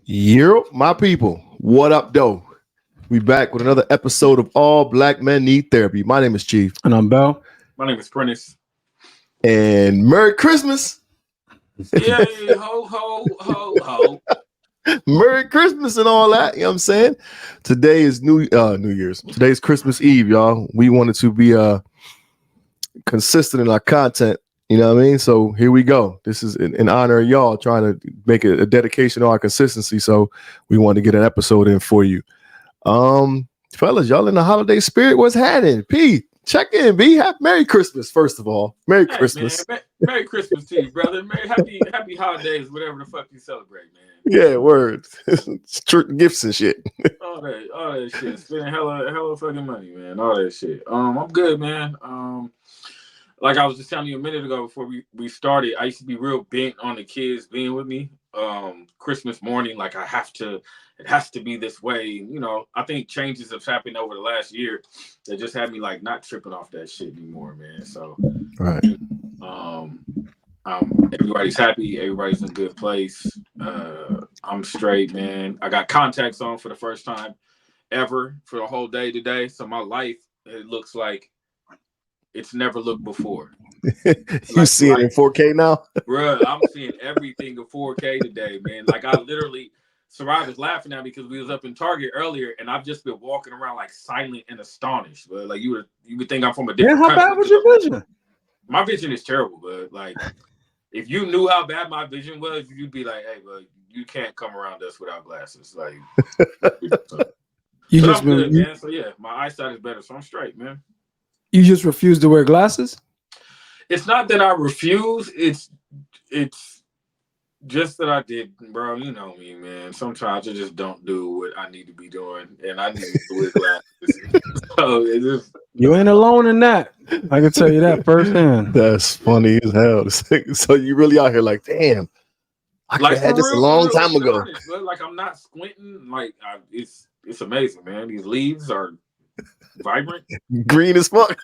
My people, what up, though? We back with another episode of All Black Men Need Therapy. My name is Chief. And I'm Bell. My name is Prentice. And Merry Christmas. Yay, ho, ho, ho, ho. Merry Christmas and all that. You know what I'm saying? Today is New Year's. Today's Christmas Eve, y'all. We wanted to be consistent in our content. You know what I mean? So here we go. This is in honor of y'all trying to make a dedication to our consistency. So we want to get an episode in for you. Fellas, y'all in the holiday spirit? What's happening? P, check in, B. Merry Christmas, first of all. Merry Christmas. Man, Merry Christmas to you, brother. Happy holidays, whatever the fuck you celebrate, man. Yeah, word. Gifts and shit. all that shit. Spending hella fucking money, man. All that shit. I'm good, man. Like I was just telling you a minute ago before we started, I used to be real bent on the kids being with me. Christmas morning, like it has to be this way. You know, I think changes have happened over the last year that just had me like not tripping off that shit anymore, man. So right. Everybody's happy, everybody's in a good place. I'm straight, man. I got contacts on for the first time ever for the whole day today. So my life, it looks like it's never looked before. You see it in 4K now? Bro, I'm seeing everything in 4K today, man. Like I literally, Sarah is laughing at me because we was up in Target earlier, and I've just been walking around like silent and astonished. But like you would think I'm from a different country. How bad was your vision? My vision is terrible, but like if you knew how bad my vision was, you'd be like, "Hey, but you can't come around us without glasses." Like, you but just I'm good, man. So yeah, my eyesight is better, so I'm straight, man. You just refuse to wear glasses? It's not that I refuse. It's just that I did, bro. You know me, man. Sometimes I just don't do what I need to be doing, and I need to wear glasses. So it's just, you ain't alone in that. I can tell you that firsthand. That's funny as hell. So you really out here like, damn. I like had this a long time ago. Honest, like I'm not squinting. Like it's amazing, man. These leaves are vibrant, green as fuck.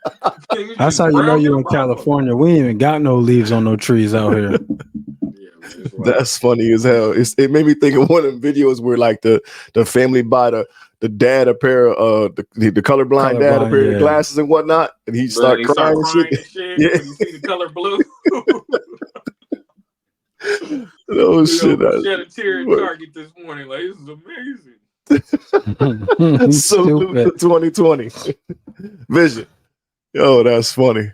That's how you know you're in California. We ain't even got no leaves on no trees out here. Yeah, man, that's funny as hell. It made me think of one of the videos where like the family buy the dad a pair of the colorblind dad a pair of glasses and whatnot, and he start crying and shit. Yeah, when you see the color blue. Oh shit! Shed a tear at Target this morning. Like this is amazing. Salute to 2020 vision. Yo, that's funny.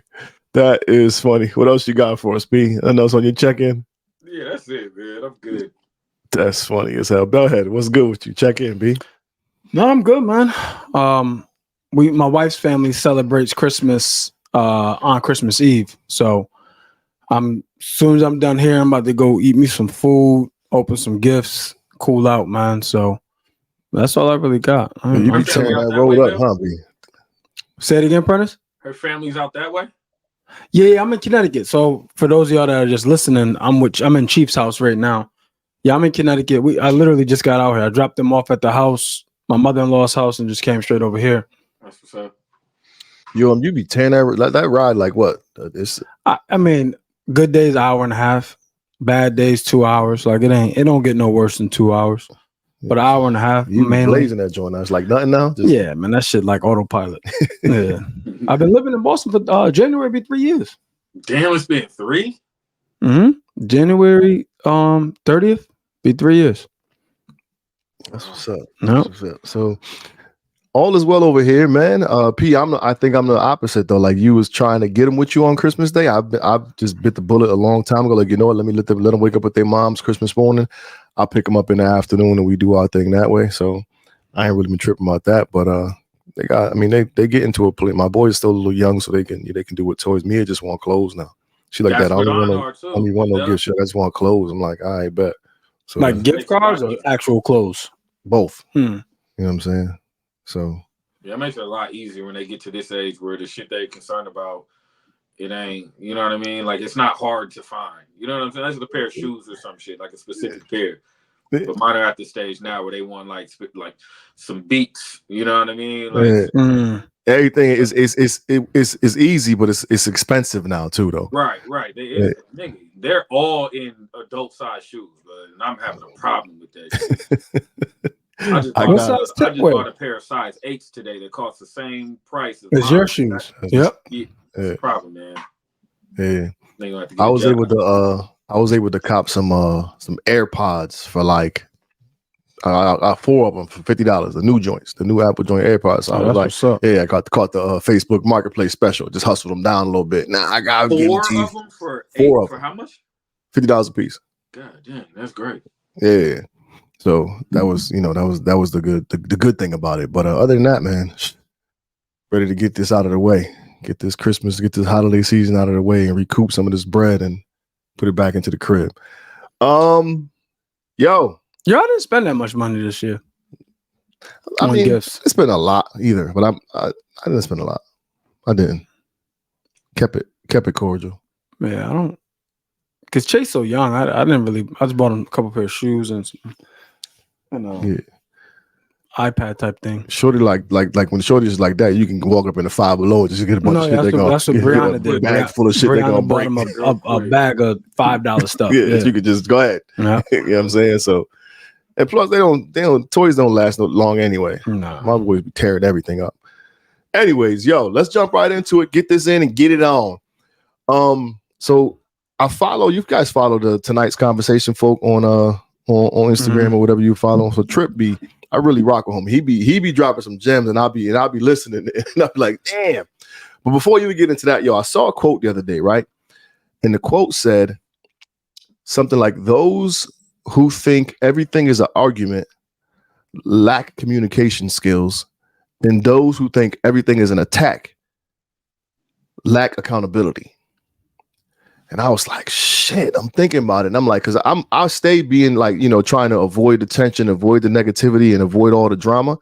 That is funny. What else you got for us, B? I know it's on your check-in. Yeah, that's it, man. I'm good. That's funny as hell. Bellhead, what's good with you? Check in, B. No, I'm good, man. My wife's family celebrates Christmas on Christmas Eve. So as soon as I'm done here, I'm about to go eat me some food, open some gifts, cool out, man. So that's all I really got. You be tearing that roll up, huh, B? Say it again, Prentice? Her family's out that way? Yeah, I'm in Connecticut. So for those of y'all that are just listening, I'm in Chief's house right now. Yeah, I'm in Connecticut. I literally just got out here. I dropped them off at the house, my mother-in-law's house, and just came straight over here. That's what's up. Yo, you be tearing that ride like what? I mean, good days, hour and a half. Bad days, 2 hours. Like it don't get no worse than 2 hours. But an hour and a half, you mainly blazing that joint. I was like nothing now. Yeah, man, that shit like autopilot. Yeah, I've been living in Boston for January be 3 years. Damn, it's been 3. January 30th be 3 years. That's what's up. No, so all is well over here, man. P, I think I'm the opposite though. Like you was trying to get them with you on Christmas Day. I've just bit the bullet a long time ago. Like, you know what? Let them wake up with their moms Christmas morning. I'll pick them up in the afternoon and we do our thing that way. So I ain't really been tripping about that. But they get into a place. My boy is still a little young, so they can do with toys. Mia just want clothes now. She like that. I don't want no gift. I just want clothes. I'm like, all right, bet. So like gift cards or actual clothes? Both. You know what I'm saying? So yeah, it makes it a lot easier when they get to this age where the shit they're concerned about, it ain't, you know what I mean? Like it's not hard to find. You know what I'm saying? That's a pair of shoes or some shit, like a specific pair. But mine are at the stage now where they want like some beats. You know what I mean? Like everything is easy, but it's expensive now too, though. Right. Nigga, they're all in adult size shoes, but and I'm having a problem with that shit. I just bought a pair of size 8s today that cost the same price as it's your shoes. Yep. It's a problem, man. Yeah. I was able to cop some AirPods for like 4 of them for $50, the new joints, the new Apple joint AirPods. So I was like, yeah, I caught the Facebook Marketplace special. Just hustled them down a little bit. Now I got 4 of them for how much? $50 a piece. God damn, that's great. Yeah. So that was the good thing about it. But other than that, man, ready to get this out of the way, get this holiday season out of the way, and recoup some of this bread and put it back into the crib. Y'all didn't spend that much money this year. I mean, gifts. It's been a lot either, but I didn't spend a lot. I didn't. Kept it cordial. Yeah, I don't. Because Chase so young, I didn't really. I just bought him a couple pair of shoes and iPad type thing. Shorty like when Shorty is like that, you can walk up in the Five Below and just get a bunch of shit. That's what Brianna did. Bag full of shit. They're gonna break a bag of $5 stuff. Yeah, you could just go ahead. Yeah. You know what I'm saying? So, and plus toys don't last no long anyway. No. My boys be tearing everything up. Anyways, let's jump right into it. Get this in and get it on. So you guys follow the Tonight's Conversation folk on Instagram or whatever you follow. So Trip B, I really rock with him. He be dropping some gems, and I'll be listening, and I'll be like, damn. But before you even get into that, I saw a quote the other day, right? And the quote said something like, "Those who think everything is an argument lack communication skills, and those who think everything is an attack lack accountability." And I was like, shit, I'm thinking about it. And I'm like, because I'll stay being like, trying to avoid the tension, avoid the negativity, and avoid all the drama.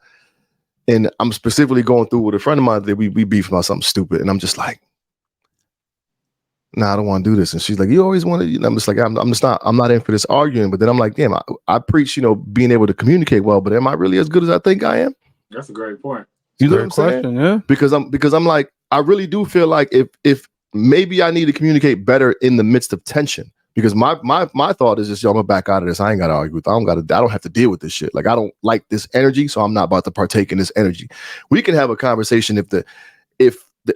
And I'm specifically going through with a friend of mine that we beef about something stupid. And I'm just like, nah, I don't want to do this. And she's like, you always want to, I'm just like, I'm not in for this arguing. But then I'm like, damn, I preach, being able to communicate well, but am I really as good as I think I am? That's a great point. You know what I'm saying? Yeah. Because I'm like, I really do feel like if maybe I need to communicate better in the midst of tension, because my thought is just, I'm gonna back out of this. I ain't gotta argue with. I don't have to deal with this shit. Like, I don't like this energy, so I'm not about to partake in this energy. We can have a conversation if the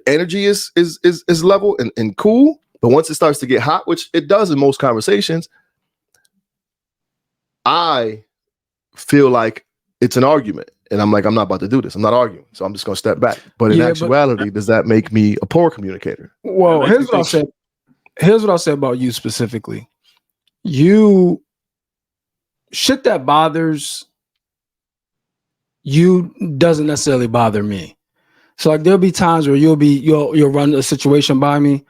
energy is level and cool, but once it starts to get hot, which it does in most conversations, I feel like it's an argument. And I'm like, I'm not about to do this. I'm not arguing. So I'm just going to step back. But in actuality, does that make me a poor communicator? Well, here's what I'll say about you specifically. Shit that bothers you doesn't necessarily bother me. So like there'll be times where you'll run a situation by me,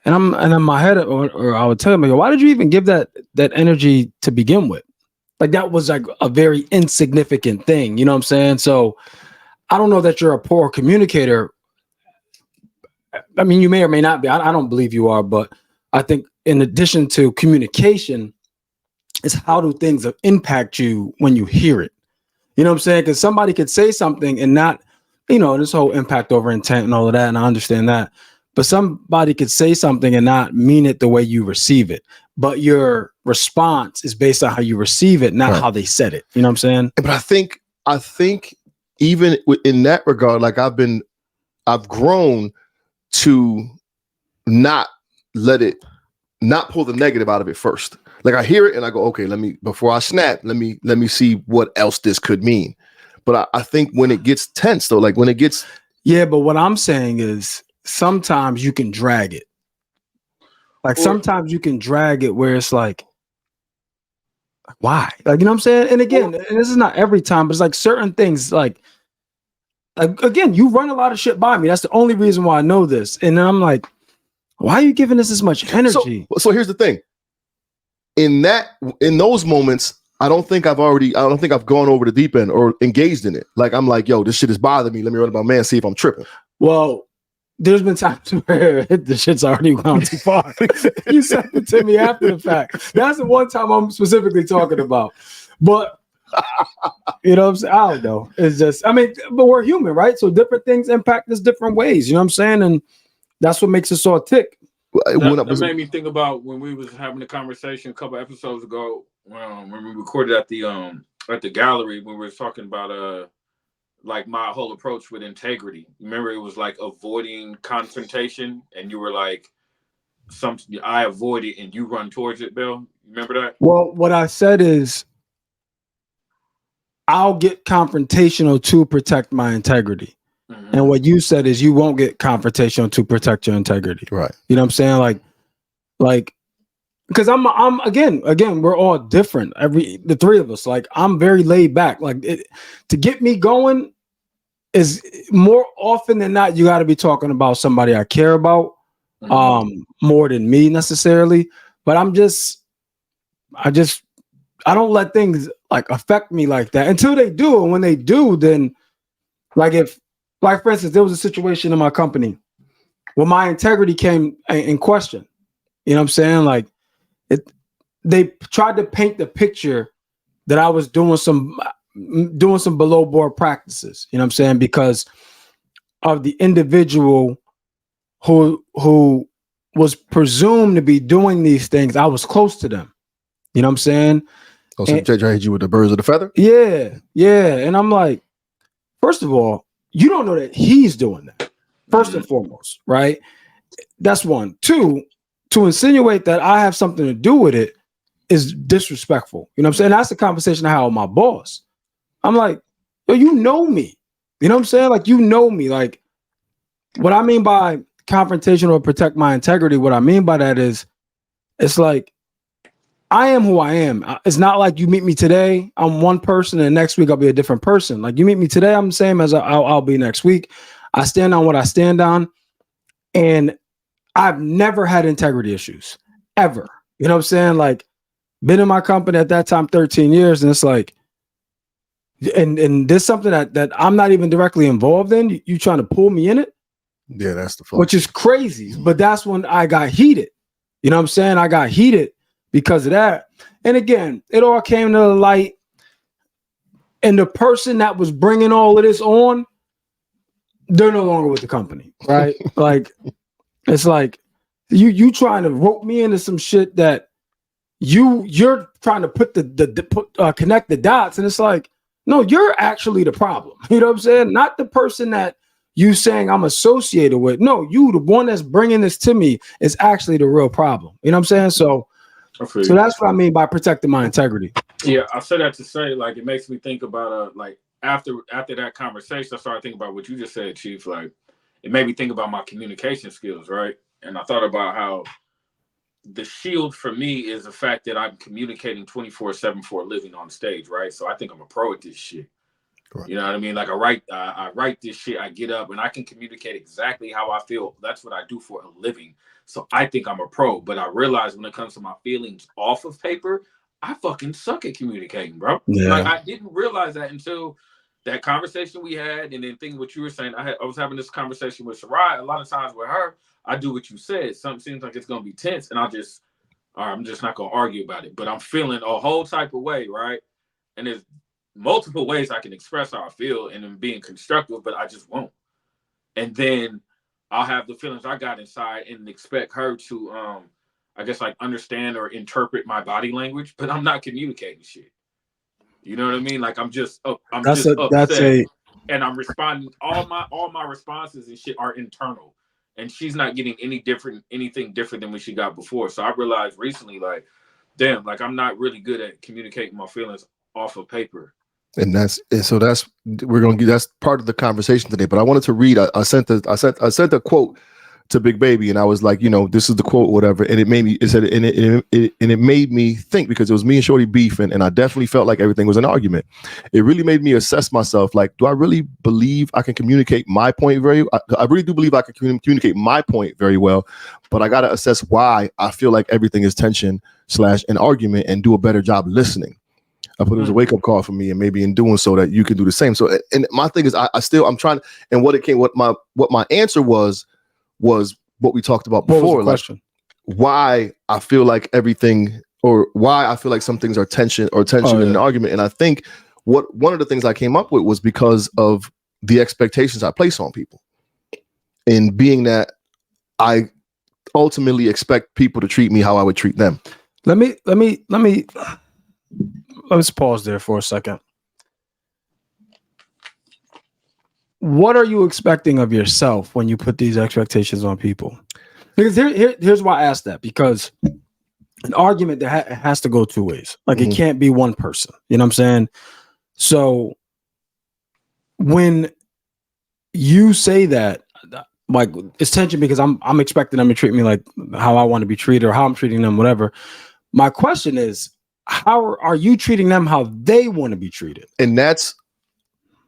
and I'm in my head, or I would tell him, like, why did you even give that energy to begin with? Like, that was like a very insignificant thing. You know what I'm saying? So I don't know that you're a poor communicator. I mean, you may or may not be. I don't believe you are, but I think in addition to communication is how do things impact you when you hear it? You know what I'm saying? Because somebody could say something and not, this whole impact over intent and all of that, and I understand that. But somebody could say something and not mean it the way you receive it. But your response is based on how you receive it, not how they said it. You know what I'm saying? But I think even in that regard, like I've grown to not pull the negative out of it first. Like, I hear it and I go, okay, before I snap, let me see what else this could mean. But I think when it gets tense though, like when it gets. Yeah, but what I'm saying is sometimes you can drag it. Like, sometimes you can drag it where it's like, why? Like, you know what I'm saying? And again, and this is not every time, but it's like certain things, like again, you run a lot of shit by me. That's the only reason why I know this. And then I'm like, why are you giving this much energy? So here's the thing. In those moments, I don't think I've gone over the deep end or engaged in it. Like, I'm like, yo, this shit is bothering me. Let me run to my man, see if I'm tripping. Well, there's been times where the shit's already gone too far. You sent it to me after the fact. That's the one time I'm specifically talking about. But you know what I'm saying? I don't know. It's just, but we're human, right? So different things impact us different ways. You know what I'm saying? And that's what makes us all tick. That made me think about when we was having a conversation a couple episodes ago when we recorded at the gallery when we were talking about like my whole approach with integrity. Remember, it was like avoiding confrontation, and you were like, I avoid it and you run towards it, Bill. Remember that? Well, what I said is I'll get confrontational to protect my integrity. Mm-hmm. And what you said is you won't get confrontational to protect your integrity. Right. You know what I'm saying? Like, because I'm again, we're all different. The three of us. Like, I'm very laid back. Like, to get me going is more often than not, you got to be talking about somebody I care about, more than me necessarily. But I don't let things like affect me like that until they do. And when they do, then like for instance, there was a situation in my company where my integrity came in question. You know what I'm saying? Like they tried to paint the picture that I was doing some below board practices. You know what I'm saying? Because of the individual who was presumed to be doing these things. I was close to them. You know what I'm saying? Oh, so JJ hit you with the birds of the feather? Yeah. And I'm like, first of all, you don't know that he's doing that. First and foremost, right? That's one. Two, to insinuate that I have something to do with it is disrespectful. You know what I'm saying? That's the conversation I had with my boss. I'm like, yo, you know me. You know what I'm saying? Like, you know me. Like, what I mean by confrontation or protect my integrity, what I mean by that is, it's like, I am who I am. It's not like you meet me today, I'm one person, and next week I'll be a different person. Like, you meet me today, I'm the same as I'll be next week. I stand on what I stand on, and I've never had integrity issues, ever. You know what I'm saying? Like, been in my company at that time 13 years, and it's like, and there's something that I'm not even directly involved in. You trying to pull me in it? Yeah, that's the fun. Which is crazy. But that's when I got heated. You know what I'm saying? I got heated because of that. And again, it all came to the light. And the person that was bringing all of this on, they're no longer with the company, right? Like, it's like you trying to rope me into some shit that you're trying to put connect the dots, and it's like, no, you're actually the problem. You know what I'm saying? Not the person that you saying I'm associated with. No, you, the one that's bringing this to me, is actually the real problem. You know what I'm saying? So that's what I mean by protecting my integrity. Yeah, I said that to say, like, it makes me think about like after that conversation, I started thinking about what you just said, Chief. Like, it made me think about my communication skills, right? And I thought about how the shield for me is the fact that I'm communicating 24/7 for a living on stage, right? So I think I'm a pro at this shit. Correct. You know what I mean? Like, I write this shit, I get up and I can communicate exactly how I feel. That's what I do for a living. So I think I'm a pro, but I realize when it comes to my feelings off of paper, I fucking suck at communicating, bro. Yeah. Like, I didn't realize that until that conversation we had, and then thinking what you were saying. I was having this conversation with Sarai. A lot of times with her, I do what you said. Something seems like it's gonna be tense, and I'm just not gonna argue about it. But I'm feeling a whole type of way, right? And there's multiple ways I can express how I feel and then being constructive, but I just won't. And then I'll have the feelings I got inside and expect her to I guess, like, understand or interpret my body language, but I'm not communicating shit. You know what I mean? Like, I'm just upset, and I'm responding. All my responses and shit are internal, and she's not getting anything different than what she got before. So I realized recently, like, damn, like, I'm not really good at communicating my feelings off of paper. And that's part of the conversation today. But I wanted to read. I sent a quote to Big Baby, and I was like, this is the quote, whatever, and it made me. It said, and it made me think, because it was me and Shorty beefing, and I definitely felt like everything was an argument. It really made me assess myself. Like, do I really believe I can communicate my point I really do believe I can communicate my point very well, but I got to assess why I feel like everything is tension / an argument, and do a better job listening. I put it as a wake up call for me, and maybe in doing so that you can do the same. So, and my thing is, I'm trying, and what my answer was what we talked about before, like why I feel like everything, or why I feel like some things are tension in an argument. And I think one of the things I came up with was because of the expectations I place on people, and being that I ultimately expect people to treat me how I would treat them. Let's pause there for a second. What are you expecting of yourself when you put these expectations on people? Because here's why I asked that, because an argument that has to go two ways. Like it can't be one person. You know what I'm saying? So when you say that, like it's tension because I'm expecting them to treat me like how I want to be treated or how I'm treating them, whatever. My question is, how are you treating them how they want to be treated? And that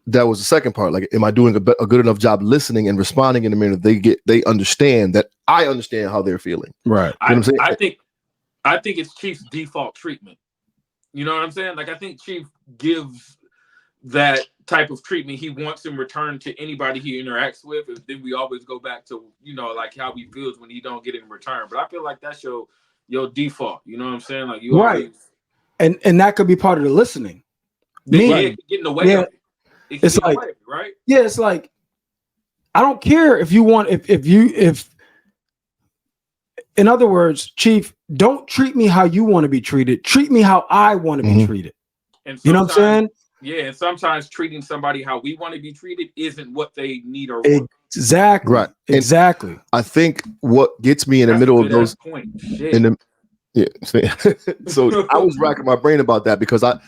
was the second part. Like, am I doing a good enough job listening and responding in a manner they understand that I understand how they're feeling? Right. You know what I'm saying? I think it's Chief's default treatment. You know what I'm saying? Like, I think Chief gives that type of treatment he wants in return to anybody he interacts with. And then we always go back to, like how he feels when he don't get it in return. But I feel like that's your default. You know what I'm saying? Like you right. Always... And that could be part of the listening. It could get in the way of it. It's like, right? Yeah, it's like, I don't care if you want, if in other words, Chief, don't treat me how you want to be treated. Treat me how I want to be treated. And you know what I'm saying? Yeah, and sometimes treating somebody how we want to be treated isn't what they need or want. Exactly. Right. Exactly. And I think what gets me in the middle of those so I was racking my brain about that because I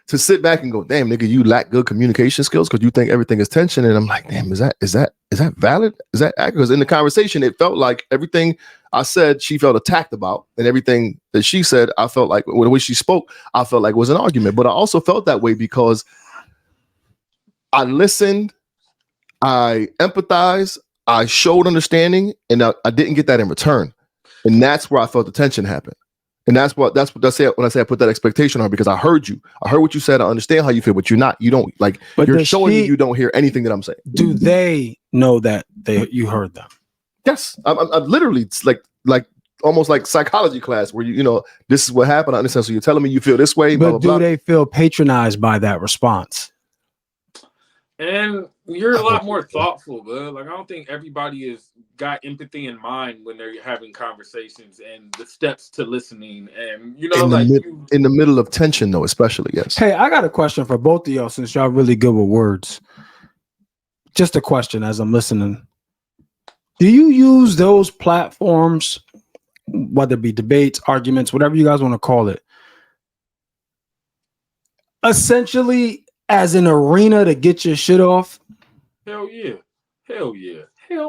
to sit back and go, damn, nigga, you lack good communication skills because you think everything is tension. And I'm like, damn, is that valid? Is that accurate? Because in the conversation, it felt like everything I said, she felt attacked about, and everything that she said, I felt like the way she spoke, I felt like was an argument. But I also felt that way because I listened, I empathized, I showed understanding, and I didn't get that in return. And that's where I felt the tension happen. And that's what I say when I say I put that expectation on, because I heard you. I heard what you said. I understand how you feel, but you don't like, but you're showing me you don't hear anything that I'm saying. Do they know that you heard them? Yes. I'm literally, it's like almost like psychology class where this is what happened. I understand. So you're telling me you feel this way. But blah, blah, do they feel patronized by that response? And you're a lot more thoughtful, bud. Like, I don't think everybody has got empathy in mind when they're having conversations and the steps to listening. And, in the middle of tension, though, especially, yes. Hey, I got a question for both of y'all since y'all really good with words. Just a question as I'm listening. Do you use those platforms, whether it be debates, arguments, whatever you guys want to call it, essentially as an arena to get your shit off? Hell yeah. Hell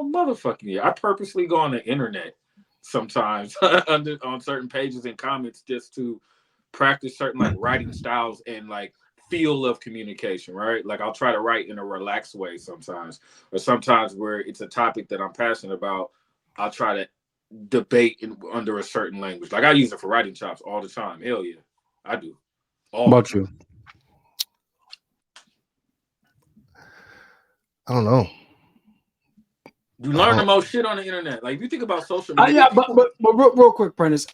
motherfucking yeah. I purposely go on the internet sometimes on certain pages and comments just to practice certain like writing styles and like feel of communication, right? Like I'll try to write in a relaxed way sometimes, or sometimes where it's a topic that I'm passionate about, I'll try to debate under a certain language. Like I use it for writing chops all the time. Hell yeah, I do. All about you? I don't know. You learn the most shit on the internet. Like if you think about social media. Yeah, but real quick, Prentice,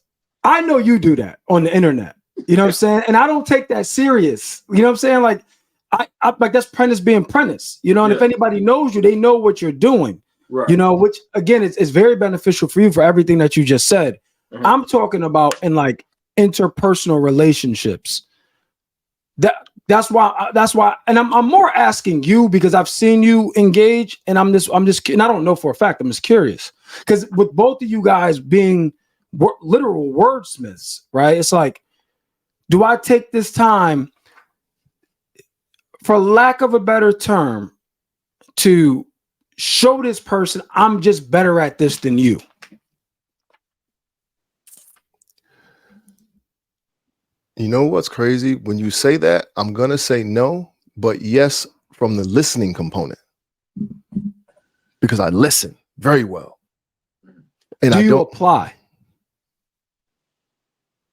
I know you do that on the internet. You know what I'm saying? And I don't take that serious. You know what I'm saying? Like I like that's Prentice being Prentice. You know, and if anybody knows you, they know what you're doing. Right. You know, which again is very beneficial for you for everything that you just said. Mm-hmm. I'm talking about in like interpersonal relationships. That's why, and I'm more asking you because I've seen you engage, and I'm just, and I don't know for a fact. I'm just curious because with both of you guys being literal wordsmiths, right? It's like, do I take this time, for lack of a better term, to show this person I'm just better at this than you? You know what's crazy? When you say that, I'm going to say no, but yes, from the listening component. Because I listen very well. And do you apply?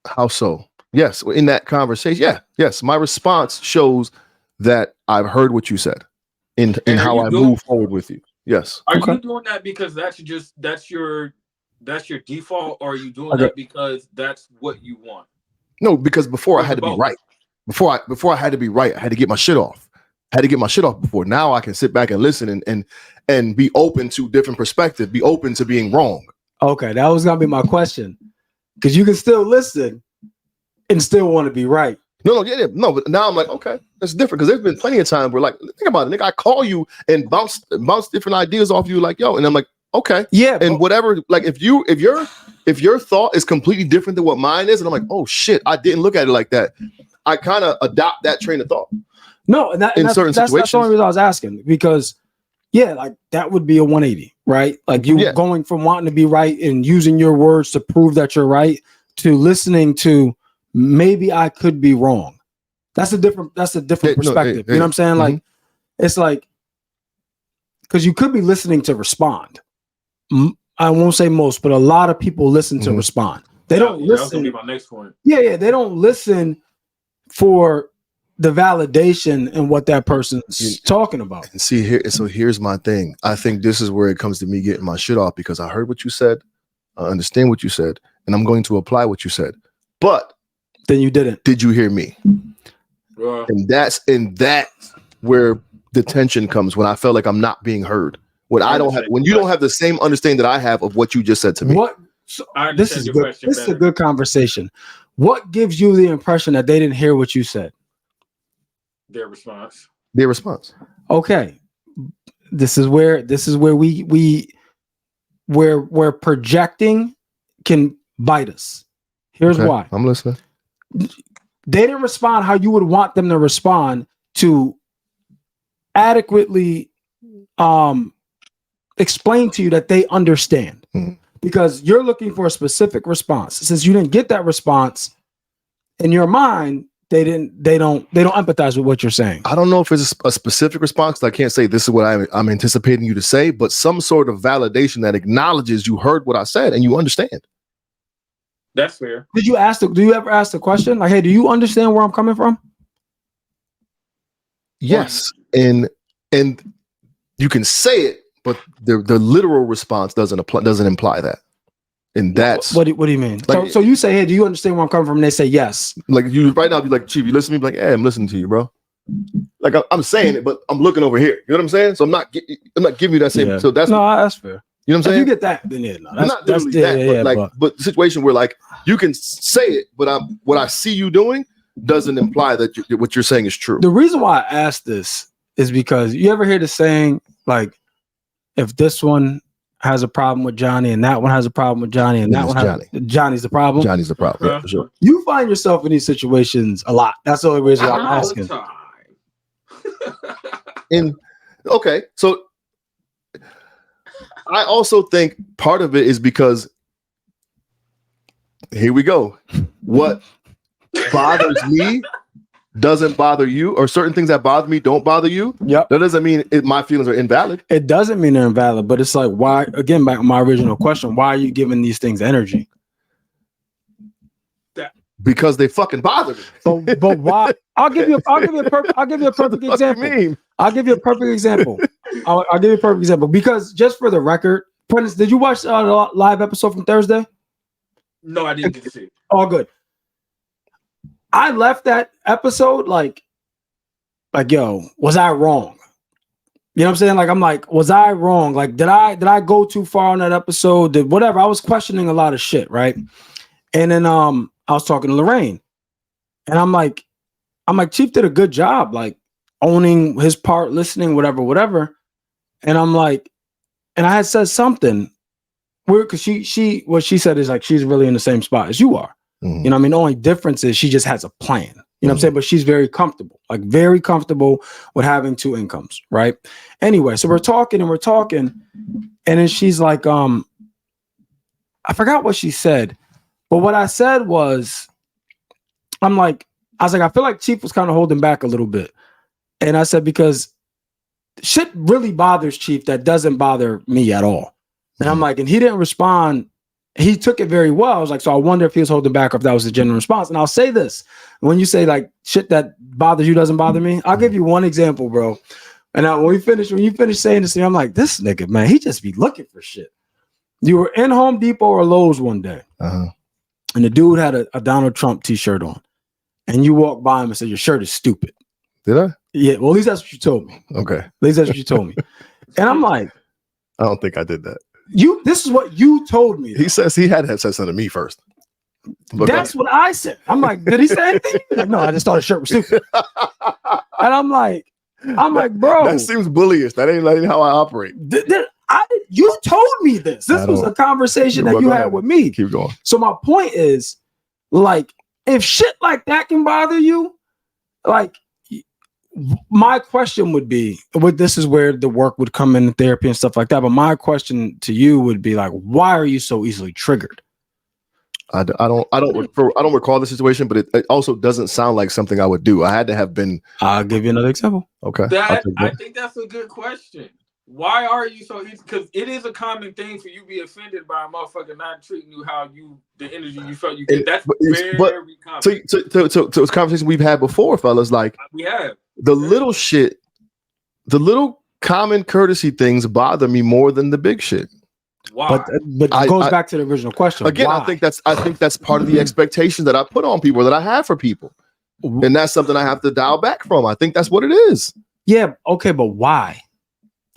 How so? Yes, in that conversation. Yeah, yes. My response shows that I've heard what you said in how I move forward with you. Yes. Are you doing that because that's your default, or are you doing that because that's what you want? No, because before I had to be right. Before I had to be right, I had to get my shit off. Before. Now I can sit back and listen and be open to different perspectives, be open to being wrong. Okay, that was gonna be my question. Because you can still listen and still want to be right. No, no. But now I'm like, okay, that's different. Because there's been plenty of times where, like, think about it, nigga. I call you and bounce different ideas off you, like, yo, and I'm like, okay, Yeah, and whatever. Like, if your thought is completely different than what mine is, and I'm like, oh shit, I didn't look at it like that. I kind of adopt that train of thought. No, and that's situations. That's the only reason I was asking, because yeah, like that would be a 180, right? Like you going from wanting to be right and using your words to prove that you're right to listening to maybe I could be wrong. That's a different perspective. You know what I'm saying? Like it's like, because you could be listening to respond. I won't say most, but a lot of people listen to respond. They don't listen. That's gonna be my next point. Yeah, they don't listen for the validation and what that person's talking about. And see here, so here's my thing. I think this is where it comes to me getting my shit off, because I heard what you said, I understand what you said, and I'm going to apply what you said. But then you didn't. Did you hear me? And that's where the tension comes, when I feel like I'm not being heard. When you don't have the same understanding that I have of what you just said to me. This is good. This is a good conversation. What gives you the impression that they didn't hear what you said? Their response. Okay. This is where where projecting can bite us. Here's why. I'm listening. They didn't respond how you would want them to respond to adequately explain to you that they understand. Because you're looking for a specific response. Since you didn't get that response in your mind, they don't empathize with what you're saying. I don't know if it's a specific response. I can't say this is what I'm anticipating you to say, but some sort of validation that acknowledges you heard what I said and you understand. That's fair. Do you ever ask the question like, hey, do you understand where I'm coming from? Yes. And you can say it, but the literal response doesn't imply that. And that's what do you mean? Like, so you say, hey, do you understand where I'm coming from? And they say yes. Like you right now, be like, Chief, you listen to me, be like, hey, I'm listening to you, bro. Like I'm saying it, but I'm looking over here. You know what I'm saying? So I'm not giving you that same. Yeah. So that's that's fair. You know what I'm saying? If you get that, then but the situation where like you can say it, but what I see you doing doesn't imply that what you're saying is true. The reason why I asked this is because you ever hear the saying like, if this one has a problem with Johnny and that one has a problem with Johnny and that one has Johnny's the problem. Johnny's the problem. Yeah, for sure. You find yourself in these situations a lot. That's the only reason why I'm asking. And okay, so I also think part of it is because here we go. What bothers me doesn't bother you, or certain things that bother me don't bother you. Yep. That doesn't mean my feelings are invalid. It doesn't mean they're invalid, but it's like, why? Again, back to my original question: why are you giving these things energy? Because they fucking bother me. But why? I'll give you a perfect example. I'll give you a perfect example. I'll give you a perfect example because just for the record, Prentice, did you watch the live episode from Thursday? No, I didn't get to see it. All good. I left that episode like, yo, was I wrong? You know what I'm saying? Like, I'm like, was I wrong? Like, did I go too far on that episode? Did whatever? I was questioning a lot of shit, right? And then I was talking to Lorraine, and I'm like, Chief did a good job, like owning his part, listening, whatever. And I'm like, and I had said something weird because she what she said is like she's really in the same spot as you are. Mm-hmm. You know what I mean? The only difference is she just has a plan. You know what I'm saying? But she's very comfortable with having two incomes, right? Anyway, so we're talking, and then she's like, I forgot what she said, but what I said was, I was like, I feel like Chief was kind of holding back a little bit. And I said, because shit really bothers Chief that doesn't bother me at all. And I'm like, and he didn't respond. He took it very well. I was like, so I wonder if he was holding back or if that was a genuine response. And I'll say this, when you say like shit that bothers you doesn't bother me, I'll give you one example, bro. And when you finish saying this to me, I'm like, this nigga, man, he just be looking for shit. You were in Home Depot or Lowe's one day, and the dude had a Donald Trump t-shirt on, and you walked by him and said, your shirt is stupid. Did I? Yeah, well, at least that's what you told me. Okay. At least that's what you told me. And I'm like, I don't think I did that. This is what you told me. He says he had to have said something to me first. But that's what I said. I'm like, did he say anything? Like, no, I just thought his shirt was stupid. And I'm like, bro, that seems bullyish. That ain't how I operate. You told me this. This was a conversation that you had with me. Keep going. So my point is, like, if shit like that can bother you, like, my question would be, this is where the work would come in, therapy and stuff like that. But my question to you would be like, why are you so easily triggered? I don't recall the situation, but it also doesn't sound like something I would do. I had to have been. I'll give you another example. Okay. I think that's a good question. Why are you so easy? Because it is a common thing for you to be offended by a motherfucker not treating you how the energy you felt you get. That's very common. So it's a conversation we've had before, fellas. Like, we have the little shit, the little common courtesy things bother me more than the big shit. Why? But it goes back to the original question. Again, why? I think that's part of the expectation that I put on people, that I have for people, and that's something I have to dial back from. I think that's what it is. Yeah. Okay, but why?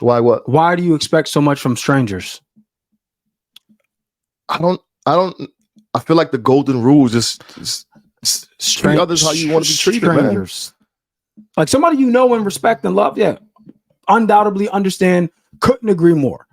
Why what? Why do you expect so much from strangers? I feel like the golden rule is just treat others how you want to be treated, strangers. Man. Like somebody you know and respect and love, yeah. Undoubtedly understand, couldn't agree more.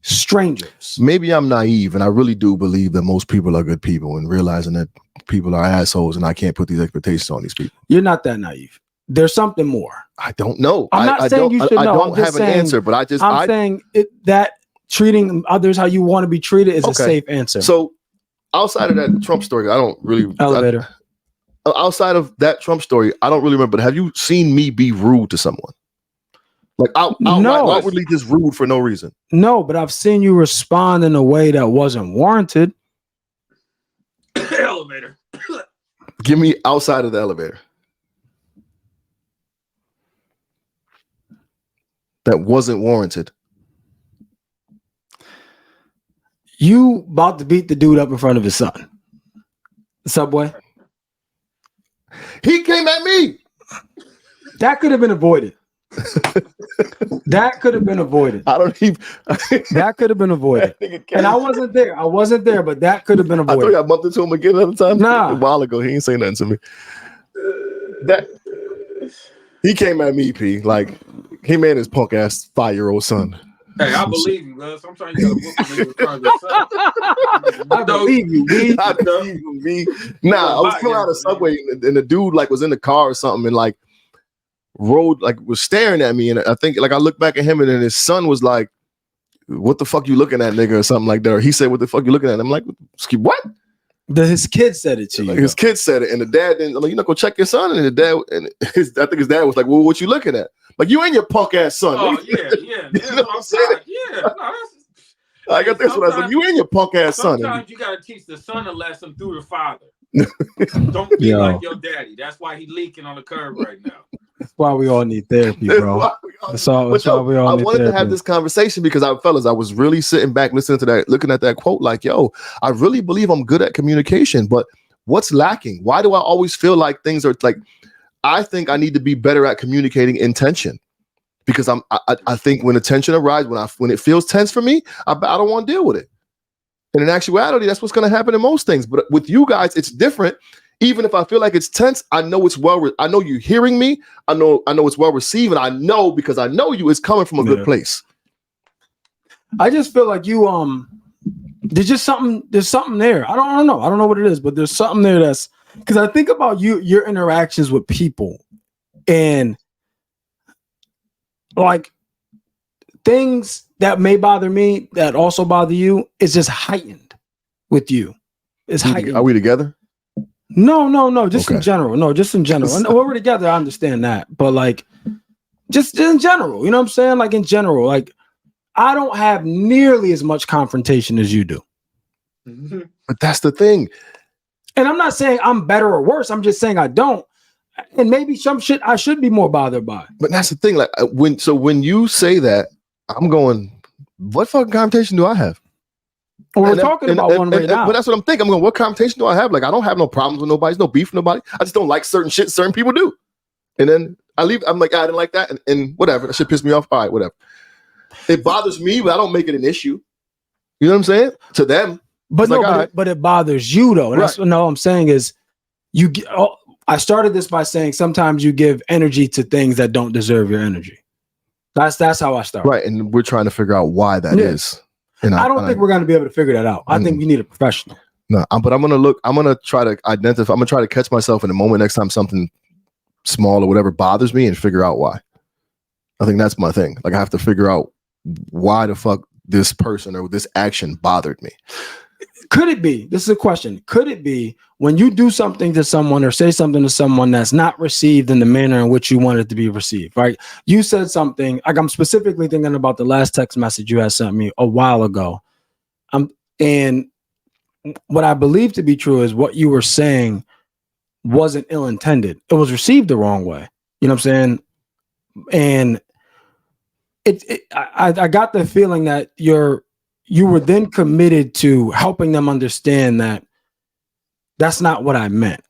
Strangers. Maybe I'm naive and I really do believe that most people are good people, and realizing that people are assholes and I can't put these expectations on these people. You're not that naive. There's something more. I don't know. I'm not saying you should know. I don't have an answer, but I'm saying that treating others how you want to be treated is a safe answer. So outside of that Trump story, I don't really elevator. Outside of that Trump story, I don't really remember. But have you seen me be rude to someone? Like outwardly just rude for no reason? No, but I've seen you respond in a way that wasn't warranted. Elevator. Give me outside of the elevator. That wasn't warranted. You about to beat the dude up in front of his son. Subway. He came at me. That could have been avoided. That could have been avoided. That could have been avoided. And I wasn't there, but that could have been avoided. I thought I bumped into him again another time. Nah. A while ago, he ain't say nothing to me. He came at me, P. Like, he made his punk ass 5-year-old son. Hey, I believe you, man. Sometimes you gotta book a I believe you, B. I believe you, B. Nah, I was coming out of Subway and the dude like was in the car or something and like was staring at me, and I think like I looked back at him and then his son was like, "What the fuck you looking at, nigga?" or something like that. Or he said, "What the fuck you looking at?" And I'm like, "What?" His kid said it to you. His kid said it, and the dad didn't. I'm like, "You not gonna check your son?" And the dad, I think his dad was like, "Well, what you looking at?" Like, you ain't your punk ass son. Oh yeah. You know what I'm saying? Yeah. No, I got this one. I was like, "You ain't your punk ass son." Sometimes you gotta teach the son a lesson through the father. Don't be like your daddy. That's why he leaking on the curb right now. That's why we all need therapy, bro. That's why we all need I wanted therapy. to have this conversation because I was really sitting back listening to that, looking at that quote like, yo, I really believe I'm good at communication, but what's lacking? Why do I always feel like things are like, I think I need to be better at communicating intention, because I think when attention arises, when it feels tense for me, I don't want to deal with it. And in actuality, that's what's going to happen in most things. But with you guys, it's different. Even if I feel like it's tense, I know it's I know you're hearing me. I know it's well received. And I know, because I know you, it's coming from a good place. I just feel like you, there's something there. I don't know. I don't know what it is, but there's something there that's, because I think about your interactions with people and like things that may bother me that also bother you is just heightened with you. It's heightened. Are we together? No. Just in general. No, just in general. And when we're together, I understand that. But like, just in general, you know what I'm saying? Like in general, like I don't have nearly as much confrontation as you do. But that's the thing. And I'm not saying I'm better or worse. I'm just saying I don't. And maybe some shit I should be more bothered by. But that's the thing. Like when you say that, I'm going, what fucking confrontation do I have? Well, we're talking about one right now. But that's what I'm thinking. I'm going, what confrontation do I have? Like, I don't have no problems with nobody. There's no beef with nobody. I just don't like certain shit certain people do. And then I leave. I'm like, I didn't like that. And whatever. That shit pissed me off. All right, whatever. It bothers me, but I don't make it an issue. You know what I'm saying? To them. But no, but it bothers you though. And that's what I'm saying is I started this by saying sometimes you give energy to things that don't deserve your energy. That's how I started. Right. And we're trying to figure out why that is. And I don't think we're going to be able to figure that out. I think we need a professional. No, but I'm going to try to identify, I'm going to try to catch myself in a moment next time something small or whatever bothers me and figure out why. I think that's my thing. Like I have to figure out why the fuck this person or this action bothered me. Could it be, this is a question, could it be when you do something to someone or say something to someone that's not received in the manner in which you want it to be received, right? You said something, like I'm specifically thinking about the last text message you had sent me a while ago. And what I believe to be true is what you were saying wasn't ill-intended. It was received the wrong way. You know what I'm saying? And I got the feeling that you were then committed to helping them understand that that's not what I meant.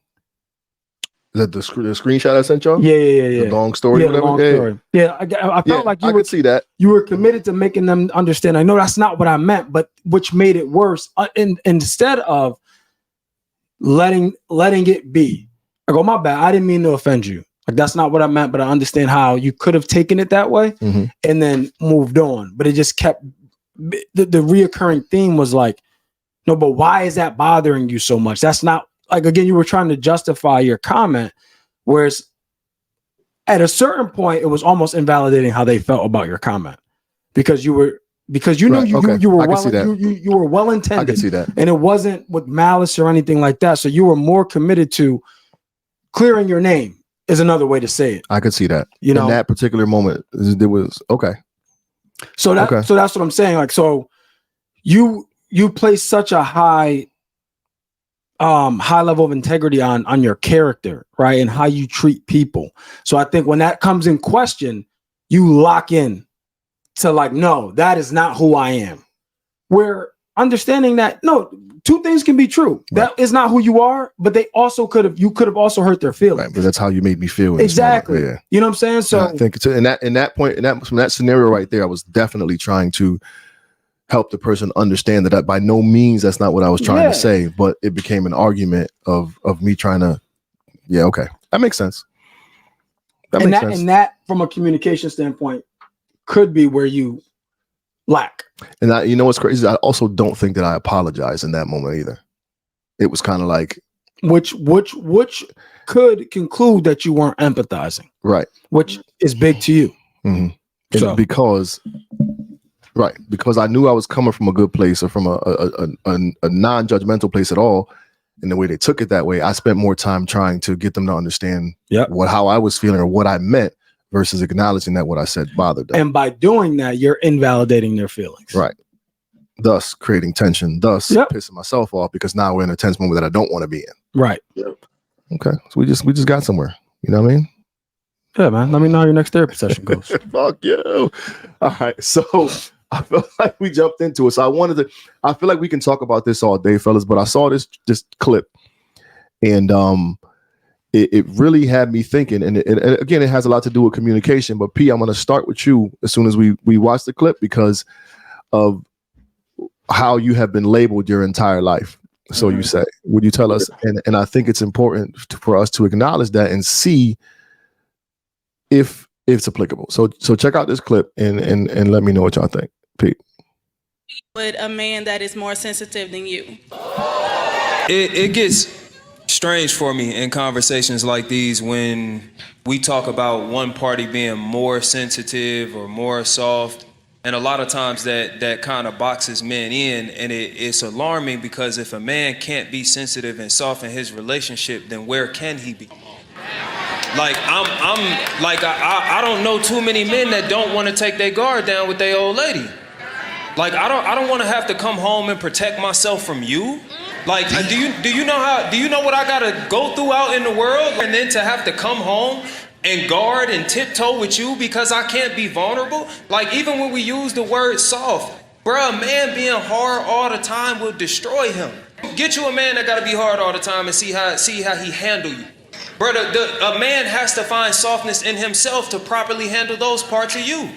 Is that the screenshot I sent y'all? Yeah. The long story, whatever. Long story. Yeah, I felt like I could see that. You were committed to making them understand. I know that's not what I meant, but which made it worse. Instead of letting it be, I go, my bad. I didn't mean to offend you. Like that's not what I meant, but I understand how you could have taken it that way and then moved on. But it just kept. The reoccurring theme was like, no, but why is that bothering you so much? That's not like, again, you were trying to justify your comment, whereas at a certain point, it was almost invalidating how they felt about your comment because you were well intended. I can see that. And it wasn't with malice or anything like that. So you were more committed to clearing your name is another way to say it. I could see that. You know, in that particular moment, there was okay. So that's what I'm saying. Like, so you place such a high level of integrity on your character, right? And how you treat people. So I think when that comes in question, you lock in to like, no, that is not who I am. We're understanding that, no, two things can be true. Right. That is not who you are, but you could have also hurt their feelings. Right, but that's how you made me feel. Exactly. Yeah. You know what I'm saying? So and I think from that scenario right there, I was definitely trying to help the person understand that by no means that's not what I was trying to say, but it became an argument of me trying to, okay. That makes sense. And that from a communication standpoint could be where you lack. And you know what's crazy? I also don't think that I apologized in that moment either. It was kind of like, which could conclude that you weren't empathizing, right? Which is big to you, so. because I knew I was coming from a good place or from a non-judgmental place at all. And the way they took it that way, I spent more time trying to get them to understand how I was feeling or what I meant, versus acknowledging that what I said bothered them. And by doing that, you're invalidating their feelings. Right. Thus creating tension, pissing myself off because now we're in a tense moment that I don't want to be in. Right. Yep. Okay. So we just got somewhere. You know what I mean? Yeah, man. Let me know how your next therapy session goes. Fuck you. All right. So I feel like we jumped into it. So I feel like we can talk about this all day, fellas, but I saw this clip and it really had me thinking, and again, it has a lot to do with communication. But P, I'm going to start with you as soon as we watch the clip because of how you have been labeled your entire life. So you say, would you tell us? And I think it's important for us to acknowledge that and see if it's applicable. So check out this clip and let me know what y'all think. Pete. With a man that is more sensitive than you. It gets strange for me in conversations like these when we talk about one party being more sensitive or more soft, and a lot of times that kind of boxes men in, and it's alarming because if a man can't be sensitive and soft in his relationship, then where can he be? Like I don't know too many men that don't want to take their guard down with their old lady. Like I don't want to have to come home and protect myself from you. Like, do you know what I gotta go through out in the world, and then to have to come home and guard and tiptoe with you because I can't be vulnerable? Like, even when we use the word soft, bruh, a man being hard all the time will destroy him. Get you a man that gotta be hard all the time and see how he handle you. Bruh, a man has to find softness in himself to properly handle those parts of you.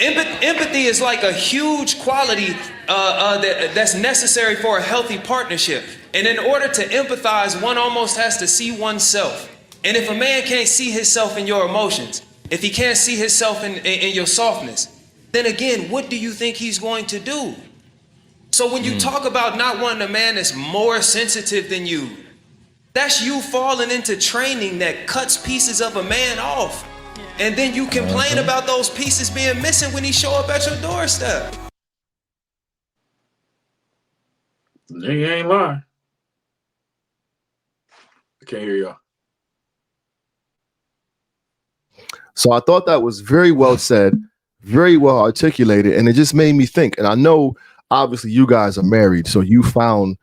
Empathy is like a huge quality that's necessary for a healthy partnership. And in order to empathize, one almost has to see oneself. And if a man can't see himself in your emotions, if he can't see himself in your softness, then again, what do you think he's going to do? So when you talk about not wanting a man that's more sensitive than you, that's you falling into training that cuts pieces of a man off. And then you complain about those pieces being missing when he show up at your doorstep. Nigga ain't lying. I can't hear y'all. So I thought that was very well said, very well articulated, and it just made me think. And I know, obviously, you guys are married, so you found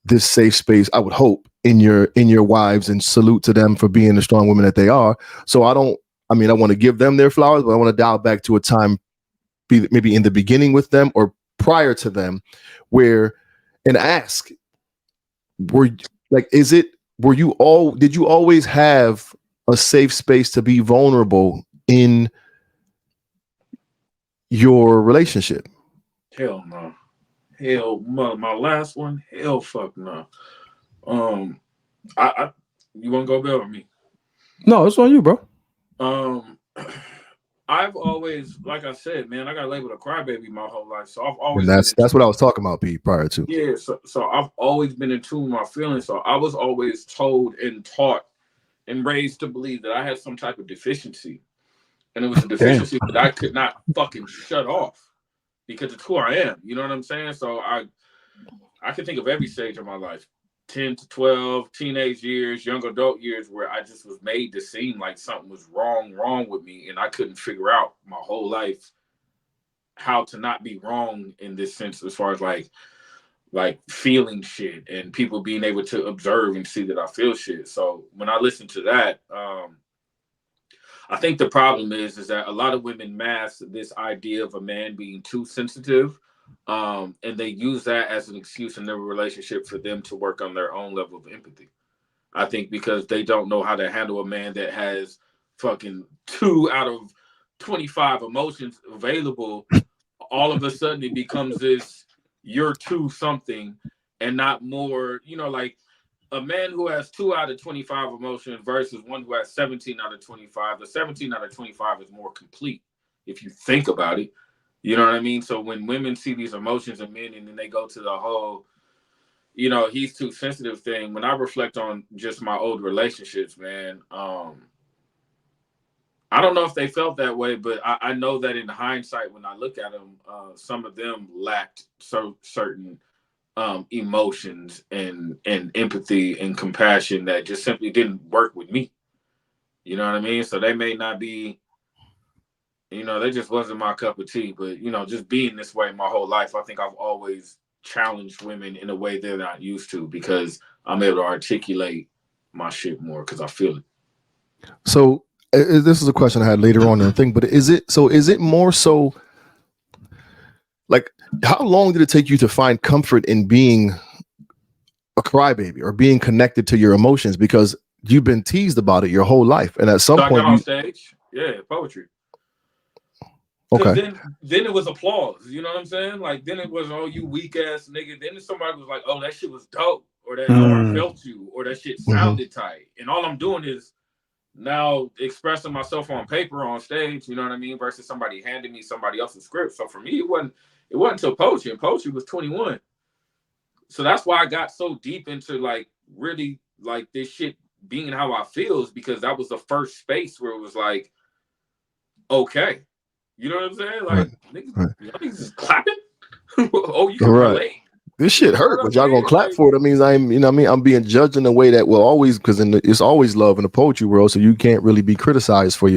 this safe space, I would hope, in your wives, and salute to them for being the strong women that they are. So I want to give them their flowers, but I want to dial back to a time, maybe in the beginning with them or prior to them, where, and ask, did you always have a safe space to be vulnerable in your relationship? Hell no. Hell, my last one, hell fuck no. You want to go Bill or me? No, it's on you, bro. I've always, like I said, man, I got labeled a crybaby my whole life, so I've always. And that's what I was talking about, Pete, prior to. Yeah, so I've always been in tune with my feelings. So I was always told and taught and raised to believe that I had some type of deficiency, and it was a deficiency that I could not fucking shut off because it's who I am. You know what I'm saying? So I can think of every stage of my life. 10 to 12, teenage years, young adult years, where I just was made to seem like something was wrong with me, and I couldn't figure out my whole life how to not be wrong in this sense, as far as like feeling shit and people being able to observe and see that I feel shit. So when I listen to that, I think the problem is that a lot of women mask this idea of a man being too sensitive. And they use that as an excuse in their relationship for them to work on their own level of empathy. I think because they don't know how to handle a man that has fucking 2 out of 25 emotions available. All of a sudden it becomes this, you're 2 something and not more, like a man who has 2 out of 25 emotions versus one who has 17 out of 25. The 17 out of 25 is more complete if you think about it. You know what I mean? So when women see these emotions in men and then they go to the whole, he's too sensitive thing, when I reflect on just my old relationships, man, I don't know if they felt that way, but I know that in hindsight, when I look at them, some of them lacked certain emotions and empathy and compassion that just simply didn't work with me. You know what I mean? So they may not be, they just wasn't my cup of tea. But, just being this way my whole life, I think I've always challenged women in a way they're not used to, because I'm able to articulate my shit more because I feel it. So this is a question I had later on in the thing, but is it more so, like, how long did it take you to find comfort in being a crybaby or being connected to your emotions? Because you've been teased about it your whole life, and at some point, I got on stage, poetry. Okay. Then it was applause. You know what I'm saying? Like, then it was, oh, you weak ass nigga. Then somebody was like, oh, that shit was dope, or that I felt you, or that shit sounded tight. And all I'm doing is now expressing myself on paper on stage. You know what I mean? Versus somebody handing me somebody else's script. So for me, it wasn't until poetry, and poetry was 21. So that's why I got so deep into like really like this shit being how I feel, is because that was the first space where it was like, okay. You know what I'm saying? Like, niggas is clapping. Oh, you can relate. This shit hurt, but y'all gonna clap for it. That means I'm being judged in a way that will always, because it's always love in the poetry world, so you can't really be criticized for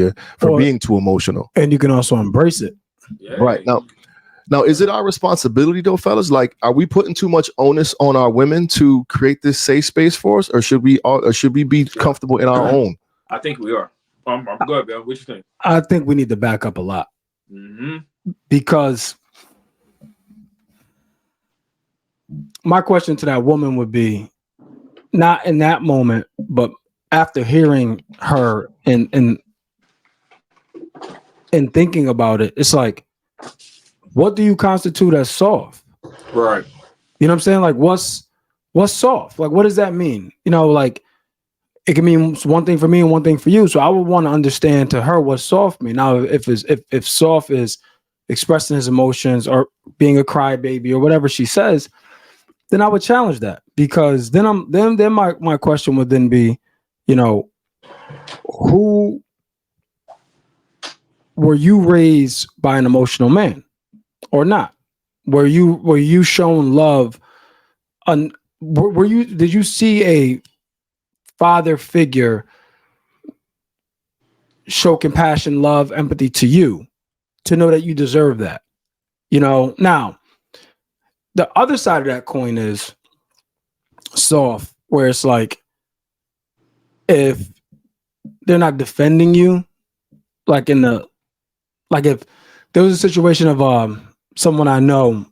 being too emotional. And you can also embrace it. Yeah. Right. Now, is it our responsibility though, fellas? Like, are we putting too much onus on our women to create this safe space for us, or should we be comfortable in our own? I think we are. I'm good, Bill. What you think? I think we need to back up a lot. Because my question to that woman would be, not in that moment, but after hearing her and in thinking about it, it's like, what do you constitute as soft? Right. You know what I'm saying? Like, what's soft? Like, what does that mean? You know, like, it can mean one thing for me and one thing for you. So I would want to understand to her what soft mean. Now, if soft is expressing his emotions or being a crybaby or whatever she says, then I would challenge that, because then my question would then be, you know, who were you raised by an emotional man or not? Were you shown love? Did you see a father figure show compassion, love, empathy to you to know that you deserve that? You know, now the other side of that coin is soft, where it's like, if they're not defending you, like if there was a situation of someone I know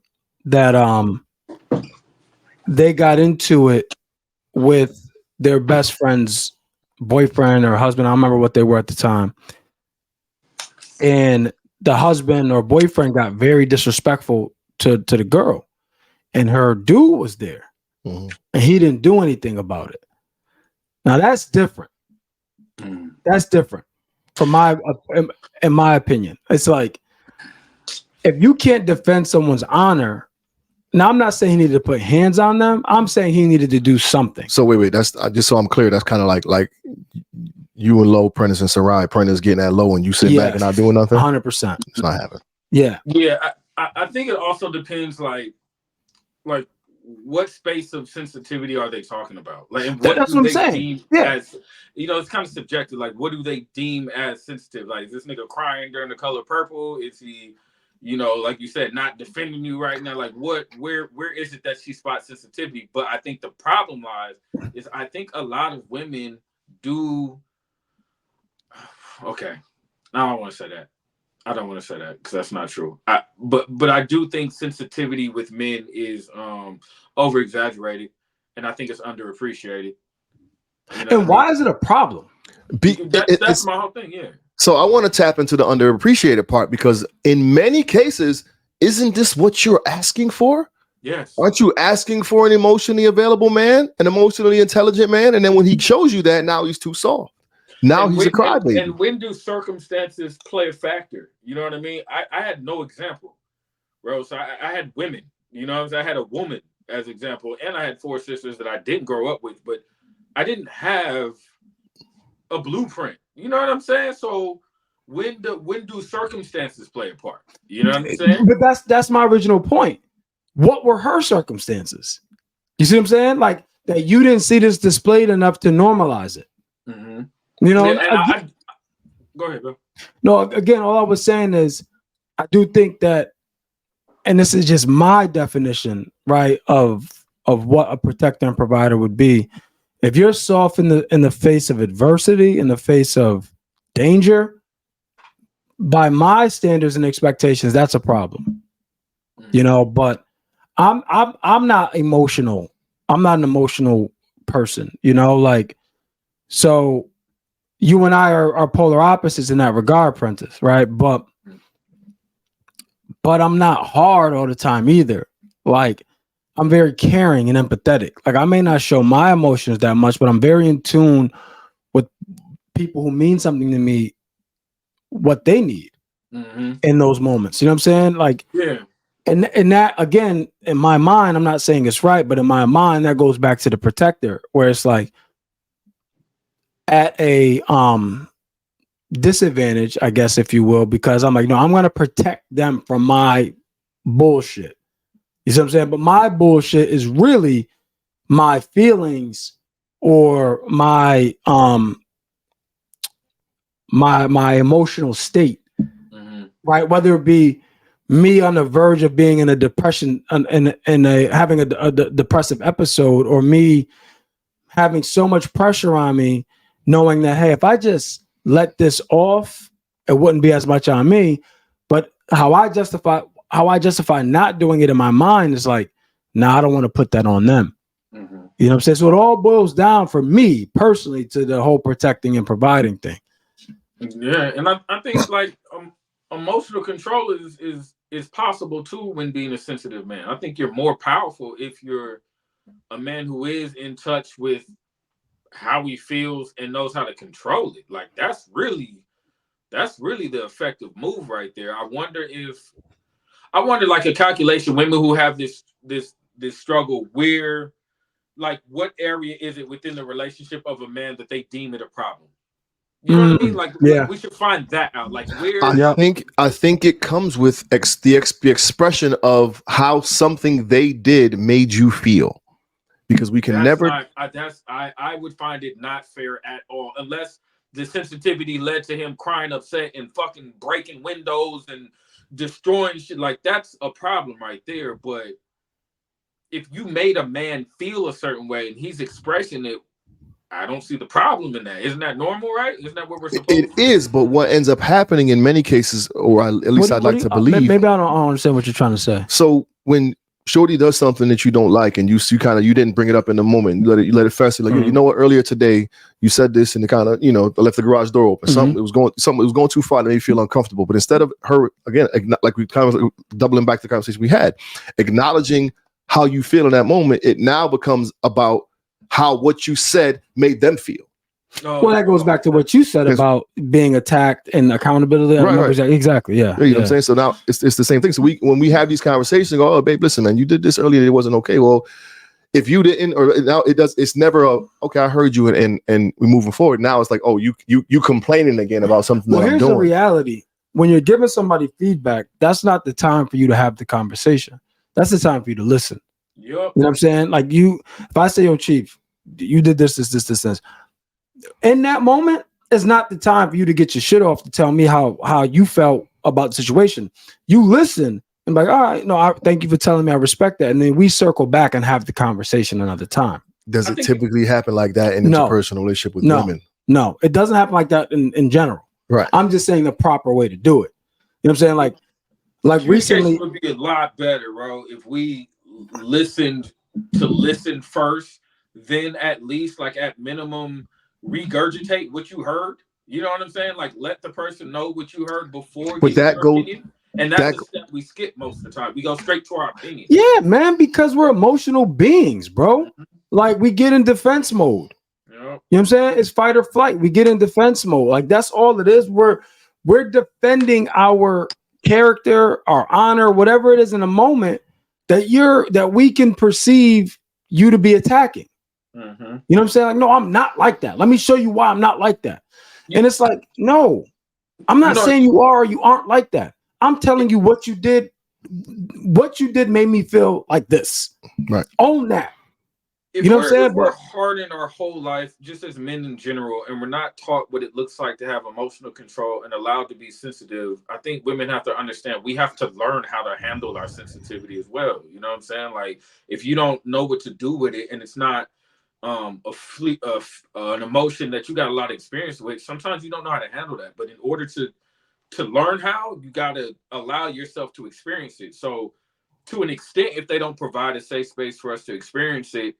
that they got into it with their best friend's boyfriend or husband. I don't remember what they were at the time. And the husband or boyfriend got very disrespectful to the girl, and her dude was there, and he didn't do anything about it. Now that's different. That's different in my opinion. It's like, if you can't defend someone's honor. Now, I'm not saying he needed to put hands on them. I'm saying he needed to do something. So wait, that's just so I'm clear. That's kind of like you and Low, Prentice and Sarai. Prentice getting that low and you sit back and not doing nothing. 100%. It's not happening. Yeah. Yeah. I think it also depends, like what space of sensitivity are they talking about? Like, and That's what I'm saying. Deem as, you know, it's kind of subjective. Like, what do they deem as sensitive? Like, is this nigga crying during The Color Purple? Is he, you know, like you said, not defending you right now? Like, where is it that she spots sensitivity? But I think the problem lies is, I think a lot of women do. Okay, I don't want to say that. I don't want to say that because that's not true. But I do think sensitivity with men is over exaggerated, and I think it's underappreciated. You know, and why is it a problem? That's my whole thing. Yeah. So I want to tap into the underappreciated part, because in many cases, isn't this what you're asking for? Yes. Aren't you asking for an emotionally available man, an emotionally intelligent man? And then when he shows you that, now he's too soft. Now he's a crybaby. And when do circumstances play a factor? You know what I mean? I had no example, bro. So I had women, you know what I'm saying? I had a woman as example, and I had 4 sisters that I didn't grow up with, but I didn't have a blueprint. You know what I'm saying? So when do circumstances play a part? You know what I'm saying? But that's my original point. What were her circumstances? You see what I'm saying? Like, that you didn't see this displayed enough to normalize it. Mm-hmm. You know, go ahead, bro. No, again, all I was saying is, I do think that, and this is just my definition, right, of what a protector and provider would be. If you're soft in the face of adversity, in the face of danger, by my standards and expectations, that's a problem. You know, but I'm not emotional. I'm not an emotional person, you know, like, so you and I are polar opposites in that regard, Prentice, right? But I'm not hard all the time either. Like, I'm very caring and empathetic. Like, I may not show my emotions that much, but I'm very in tune with people who mean something to me, what they need in those moments. You know what I'm saying? Like, yeah. And that, again, in my mind, I'm not saying it's right, but in my mind, that goes back to the protector, where it's like, at a disadvantage, I guess, if you will, because I'm like, no, I'm going to protect them from my bullshit. You see what I'm saying? But my bullshit is really my feelings or my my emotional state, right? Whether it be me on the verge of being in a depression and having a depressive episode, or me having so much pressure on me, knowing that, hey, if I just let this off, it wouldn't be as much on me. But how I justify not doing it in my mind is like, nah, I don't want to put that on them. You know what I'm saying? So it all boils down for me personally to the whole protecting and providing thing. Yeah, and I think, like, emotional control is possible too when being a sensitive man. I think you're more powerful if you're a man who is in touch with how he feels and knows how to control it. Like that's really the effective move right there. I wonder like a calculation, women who have this struggle, where like what area is it within the relationship of a man that they deem it a problem? You know what I mean? Like Yeah. we should find that out. Like where I think it comes with the expression of how something they did made you feel, because we can I would find it not fair at all unless the sensitivity led to him crying upset and fucking breaking windows and destroying shit. Like that's a problem right there. But if you made a man feel a certain way and he's expressing it, I don't see the problem in that. Isn't that normal, right? Isn't that what we're supposed to do? It is, but what ends up happening in many cases, or at least I'd like to believe. Maybe I don't understand what you're trying to say. So when Shorty does something that you don't like, and you didn't bring it up in the moment, you let it fester. Like, you know what? Earlier today, you said this, and it kind of, left the garage door open. Something was going too far to make you feel uncomfortable. But instead of her again, like we kind of doubling back the conversation we had, acknowledging how you feel in that moment, it now becomes about how what you said made them feel. Well, that goes back to what you said about being attacked and accountability. Right. Exactly. Yeah. You know what I'm saying? So now it's the same thing. So when we have these conversations, go, oh, babe, listen, man, you did this earlier. It wasn't okay. Well, if you didn't, or now it's never okay, I heard you and we're moving forward. Now it's like, oh, you complaining again about something that I'm doing. Here's the reality. When you're giving somebody feedback, that's not the time for you to have the conversation. That's the time for you to listen. Yep. You know what I'm saying? Like if I say, yo, Chief, you did this. In that moment, it's not the time for you to get your shit off to tell me how you felt about the situation. You listen and be like, all right, no, thank you for telling me. I respect that. And then we circle back and have the conversation another time. Does it typically happen like that in interpersonal relationship with women? No, it doesn't happen like that in general. Right. I'm just saying the proper way to do it. You know what I'm saying? Like recently, it would be a lot better, bro, if we listened first, then at least like at minimum regurgitate what you heard. You know what I'm saying? Like let the person know what you heard before. But that goes, and that's the step we skip most of the time. We go straight to our opinion. Yeah, man, because we're emotional beings, bro. Like we get in defense mode. Yep. You know what I'm saying? It's fight or flight. We get in defense mode. Like that's all it is. We're defending our character, our honor, whatever it is in a moment that we can perceive you to be attacking. Mm-hmm. You know what I'm saying? Like, no, I'm not like that. Let me show you why I'm not like that. Yeah. And it's like, no, I'm not saying you are or you aren't like that. I'm telling you what you did. What you did made me feel like this. Right. Own that. If you know what I'm saying? We're hardened our whole life, just as men in general, and we're not taught what it looks like to have emotional control and allowed to be sensitive. I think women have to understand we have to learn how to handle our sensitivity as well. You know what I'm saying? Like if you don't know what to do with it, and it's not an emotion that you got a lot of experience with, sometimes you don't know how to handle that. But in order to learn how, you got to allow yourself to experience it. So to an extent, if they don't provide a safe space for us to experience it,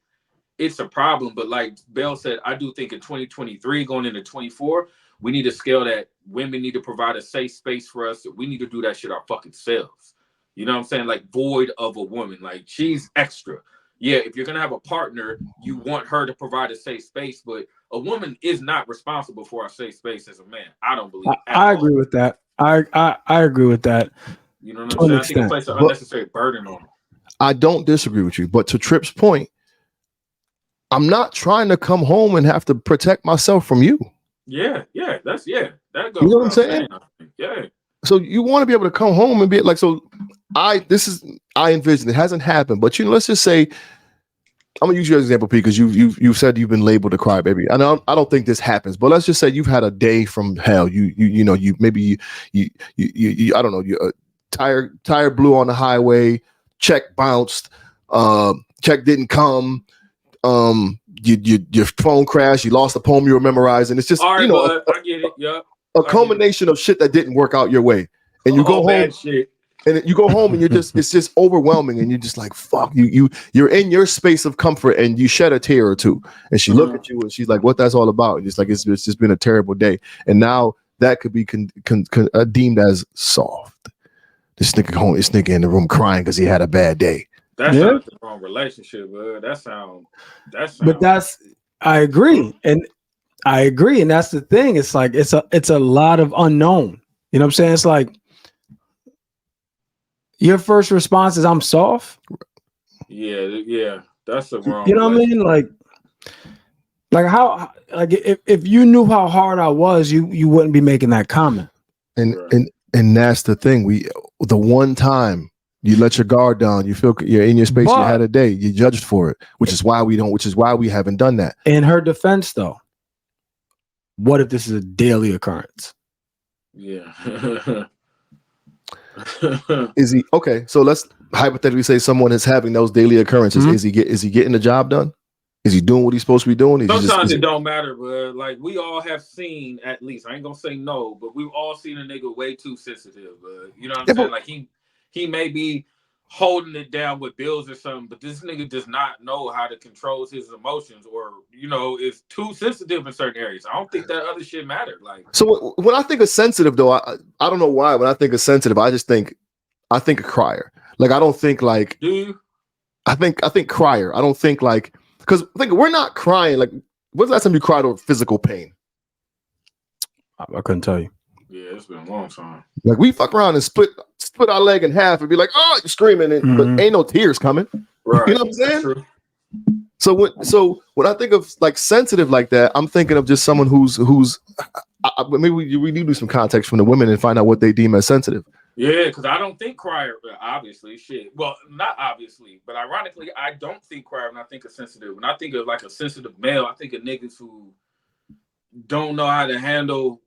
it's a problem. But like Bell said, I do think in 2023 going into 24, we need to scale that women need to provide a safe space for us. We need to do that shit our fucking selves. You know what I'm saying? Like void of a woman. Like she's extra. Yeah, if you're going to have a partner, you want her to provide a safe space, but a woman is not responsible for our safe space as a man. I don't believe I agree with that. I agree with that. You know what I'm saying? I think it places an unnecessary burden on them. I don't disagree with you, but to Tripp's point, I'm not trying to come home and have to protect myself from you. Yeah. That goes. You know what I'm saying? Yeah. So you want to be able to come home and be like, so I envision it hasn't happened, but let's just say I'm gonna use you as an example, P, because you said you've been labeled a crybaby. I don't think this happens, but let's just say you've had a day from hell. You I don't know, you tire blew on the highway, check bounced, check didn't come. Your phone crashed. You lost a poem you were memorizing. It's just all right, I get it. Yep. A culmination of shit that didn't work out your way, and you go home. Shit. And you go home and it's just overwhelming, and you're just like, fuck you're in your space of comfort, and you shed a tear or two, and she looked at you and she's like, what that's all about? And it's like it's just been a terrible day, and now that could be deemed as soft. This nigga in the room crying because he had a bad day. That's not the wrong relationship, bud. That sound. But I agree, and that's the thing. It's like it's a lot of unknown. You know what I'm saying? It's like your first response is I'm soft. Yeah, that's the wrong. You know what I mean? Like how if you knew how hard I was, you wouldn't be making that comment. And that's the thing. The one time you let your guard down, you feel you're in your space, you had a day, you judged for it, which is why we haven't done that. In her defense, though, what if this is a daily occurrence? Yeah. Is he okay? So let's hypothetically say someone is having those daily occurrences. Mm-hmm. Is he getting the job done? Is he doing what he's supposed to be doing? Sometimes it don't matter, but like we all have seen, at least I ain't gonna say no, but we've all seen a nigga way too sensitive. You know what I'm saying? Like he may be holding it down with bills or something, but this nigga does not know how to control his emotions, or is too sensitive in certain areas. I don't think that other shit mattered. Like, so when I think of sensitive, though, I don't know why. When I think of sensitive, I think a crier. Like I don't think like. Do you? I think crier. I don't think like. Because we're not crying. Like, when's the last time you cried over physical pain? I couldn't tell you. Yeah, it's been a long time. Like we fuck around and split our leg in half and be like, "Oh, you're screaming," but ain't no tears coming. Right. You know what I'm saying? So when I think of like sensitive like that, I'm thinking of just someone who's. Maybe we need to do some context from the women and find out what they deem as sensitive. Yeah, because I don't think crier, obviously, shit. Well, not obviously, but ironically, I don't think crier when I think of sensitive. When I think of like a sensitive male, I think of niggas who don't know how to handle,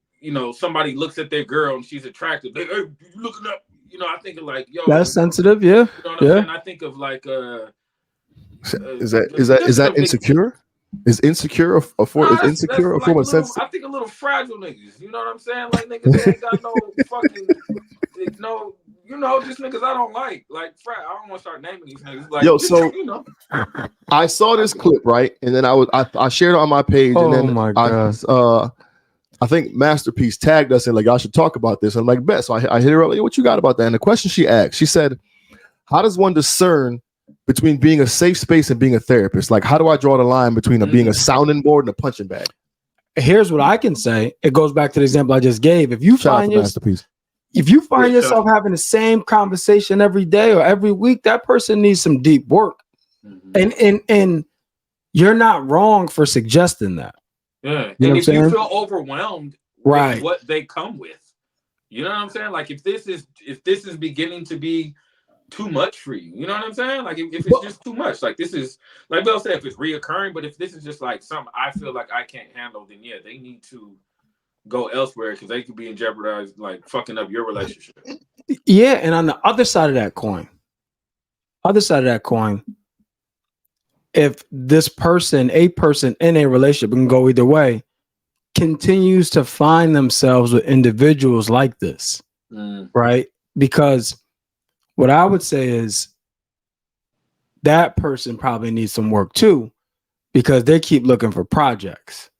somebody looks at their girl and she's attractive. They, hey, you looking up? I think of like, yo. That's sensitive, yeah. You know what I'm saying? I think of like, is that insecure? Is insecure a form of sense? I think a little fragile niggas. You know what I'm saying? Like niggas that ain't got no fucking just niggas I don't like. Like I don't want to start naming these niggas. Like, yo, so I saw this clip, right? And then I shared it on my page, and then my God. I think Masterpiece tagged us and like y'all should talk about this. And I'm like, bet. So I hit her up, like, what you got about that? And the question she asked, she said, how does one discern between being a safe space and being a therapist? Like, how do I draw the line between being a sounding board and a punching bag? Here's what I can say. It goes back to the example I just gave. If you find yourself having the same conversation every day or every week, that person needs some deep work. Mm-hmm. And you're not wrong for suggesting that. Yeah. And if you feel overwhelmed with what they come with, you know what I'm saying? Like if this is beginning to be too much for you, you know what I'm saying? Like if it's just too much, like this is like Bill said, if it's reoccurring, but if this is just like something I feel like I can't handle, then yeah, they need to go elsewhere because they could be in jeopardy, like fucking up your relationship. Yeah, and on the other side of that coin, if this person, a person in a relationship, can go either way, continues to find themselves with individuals like this, right? Because what I would say is that person probably needs some work too, because they keep looking for projects.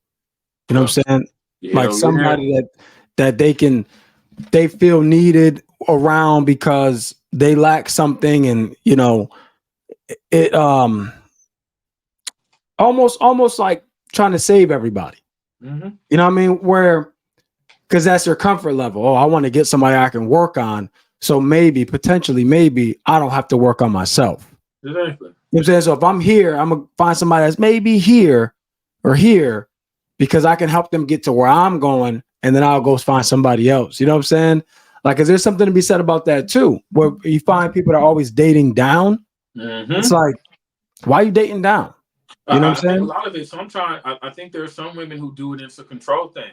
You know what I'm saying? Yeah, like somebody that they feel needed around because they lack something, and it almost like trying to save everybody. Mm-hmm. You know what I mean? Because that's their comfort level. Oh, I want to get somebody I can work on. So potentially, I don't have to work on myself. Exactly. You know what I'm saying? So if I'm here, I'm going to find somebody that's maybe here or here because I can help them get to where I'm going, and then I'll go find somebody else. You know what I'm saying? Like, is there something to be said about that too? Where you find people that are always dating down. Mm-hmm. It's like, why are you dating down? You know what I'm saying? A lot of it. So I think there are some women who do it. It's a control thing.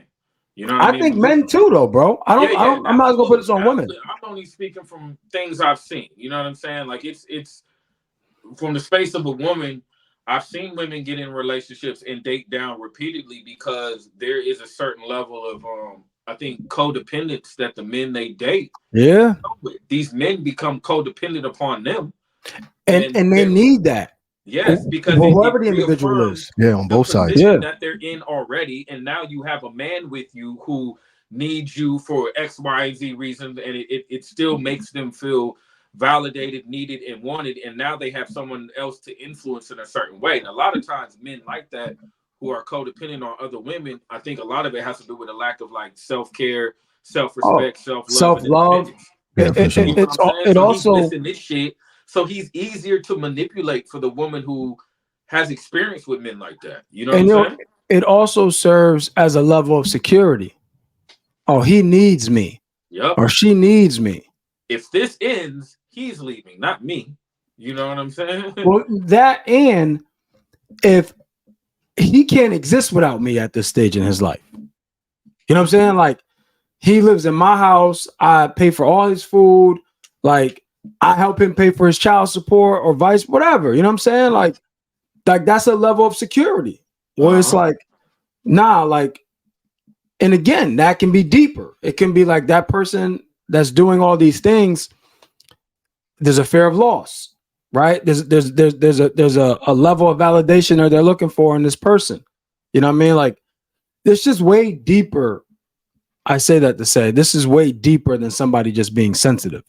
You know what I mean? think men too, though, bro. I'm not gonna put this on women. I'm only speaking from things I've seen. You know what I'm saying? Like it's from the space of a woman. I've seen women get in relationships and date down repeatedly because there is a certain level of I think codependence that the men they date. Yeah. These men become codependent upon them. And they need that. Yes, because whoever the individual is, on both sides, that they're in already, and now you have a man with you who need you for X, Y, and Z reasons, and it still makes them feel validated, needed, and wanted. And now they have someone else to influence in a certain way. And a lot of times, men like that who are codependent on other women, I think a lot of it has to do with a lack of like self-care, self-respect, self-love, self-love. and Yeah, for sure. you know what I'm saying? It So also he's missing this shit. So he's easier to manipulate for the woman who has experience with men like that. You know what I'm saying? it also serves as a level of security. Oh, he needs me. Yep. Or she needs me. If this ends, he's leaving, not me. You know what I'm saying? Well, that, and if he can't exist without me at this stage in his life. You know what I'm saying? Like, he lives in my house. I pay for all his food. Like, I help him pay for his child support or whatever. You know what I'm saying? Like that's a level of security where it's like, nah, like, and again, that can be deeper. It can be like that person that's doing all these things. There's a fear of loss, right? There's a level of validation that they're looking for in this person. You know what I mean? Like, it's just way deeper. I say that to say this is way deeper than somebody just being sensitive.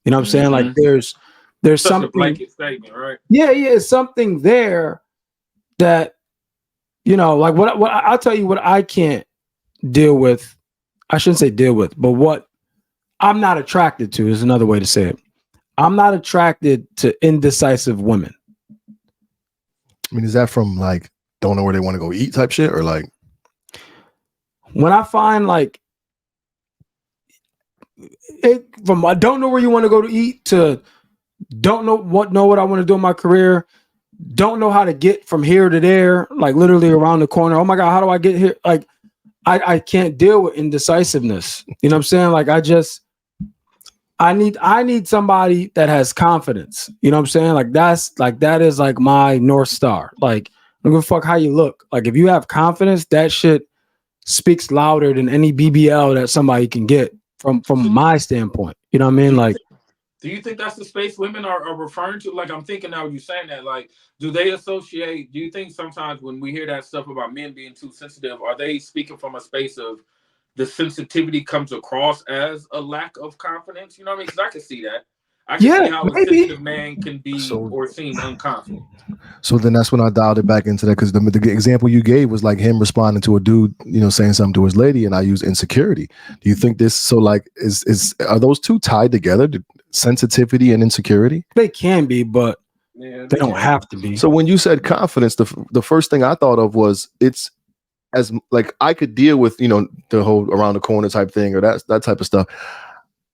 You know what I'm saying? Like, there's such something. a blanket statement, right? Yeah, something there that, you know, like what I'll tell you what I can't deal with. I shouldn't say deal with, but what I'm not attracted to is another way to say it. I'm not attracted to indecisive women. I mean, is that from like don't know where they want to go eat type shit, or like when I find like it from I don't know where you want to go to eat to don't know what I want to do in my career, don't know how to get from here to there, like literally around the corner. Oh my God, how do I get here? Like I can't deal with indecisiveness. You know what I'm saying? Like I need somebody that has confidence. You know what I'm saying? Like that is like my North Star. Like, I don't give a fuck how you look. Like, if you have confidence, that shit speaks louder than any BBL that somebody can get from my standpoint. You know what I mean? Like, do you think that's the space women are referring to? Like, I'm thinking now you saying that, like, do you think sometimes when we hear that stuff about men being too sensitive, are they speaking from a space of the sensitivity comes across as a lack of confidence? You know what I mean? Because I can see that. I can see how a sensitive man can be or seem unconfident. So then that's when I dialed it back into that, because the example you gave was like him responding to a dude, you know, saying something to his lady, and I use insecurity. Do you think this? So like, are those two tied together? Sensitivity and insecurity? They can be, but they don't have to be. So when you said confidence, the first thing I thought of was it's as like I could deal with, you know, the whole around the corner type thing or that type of stuff.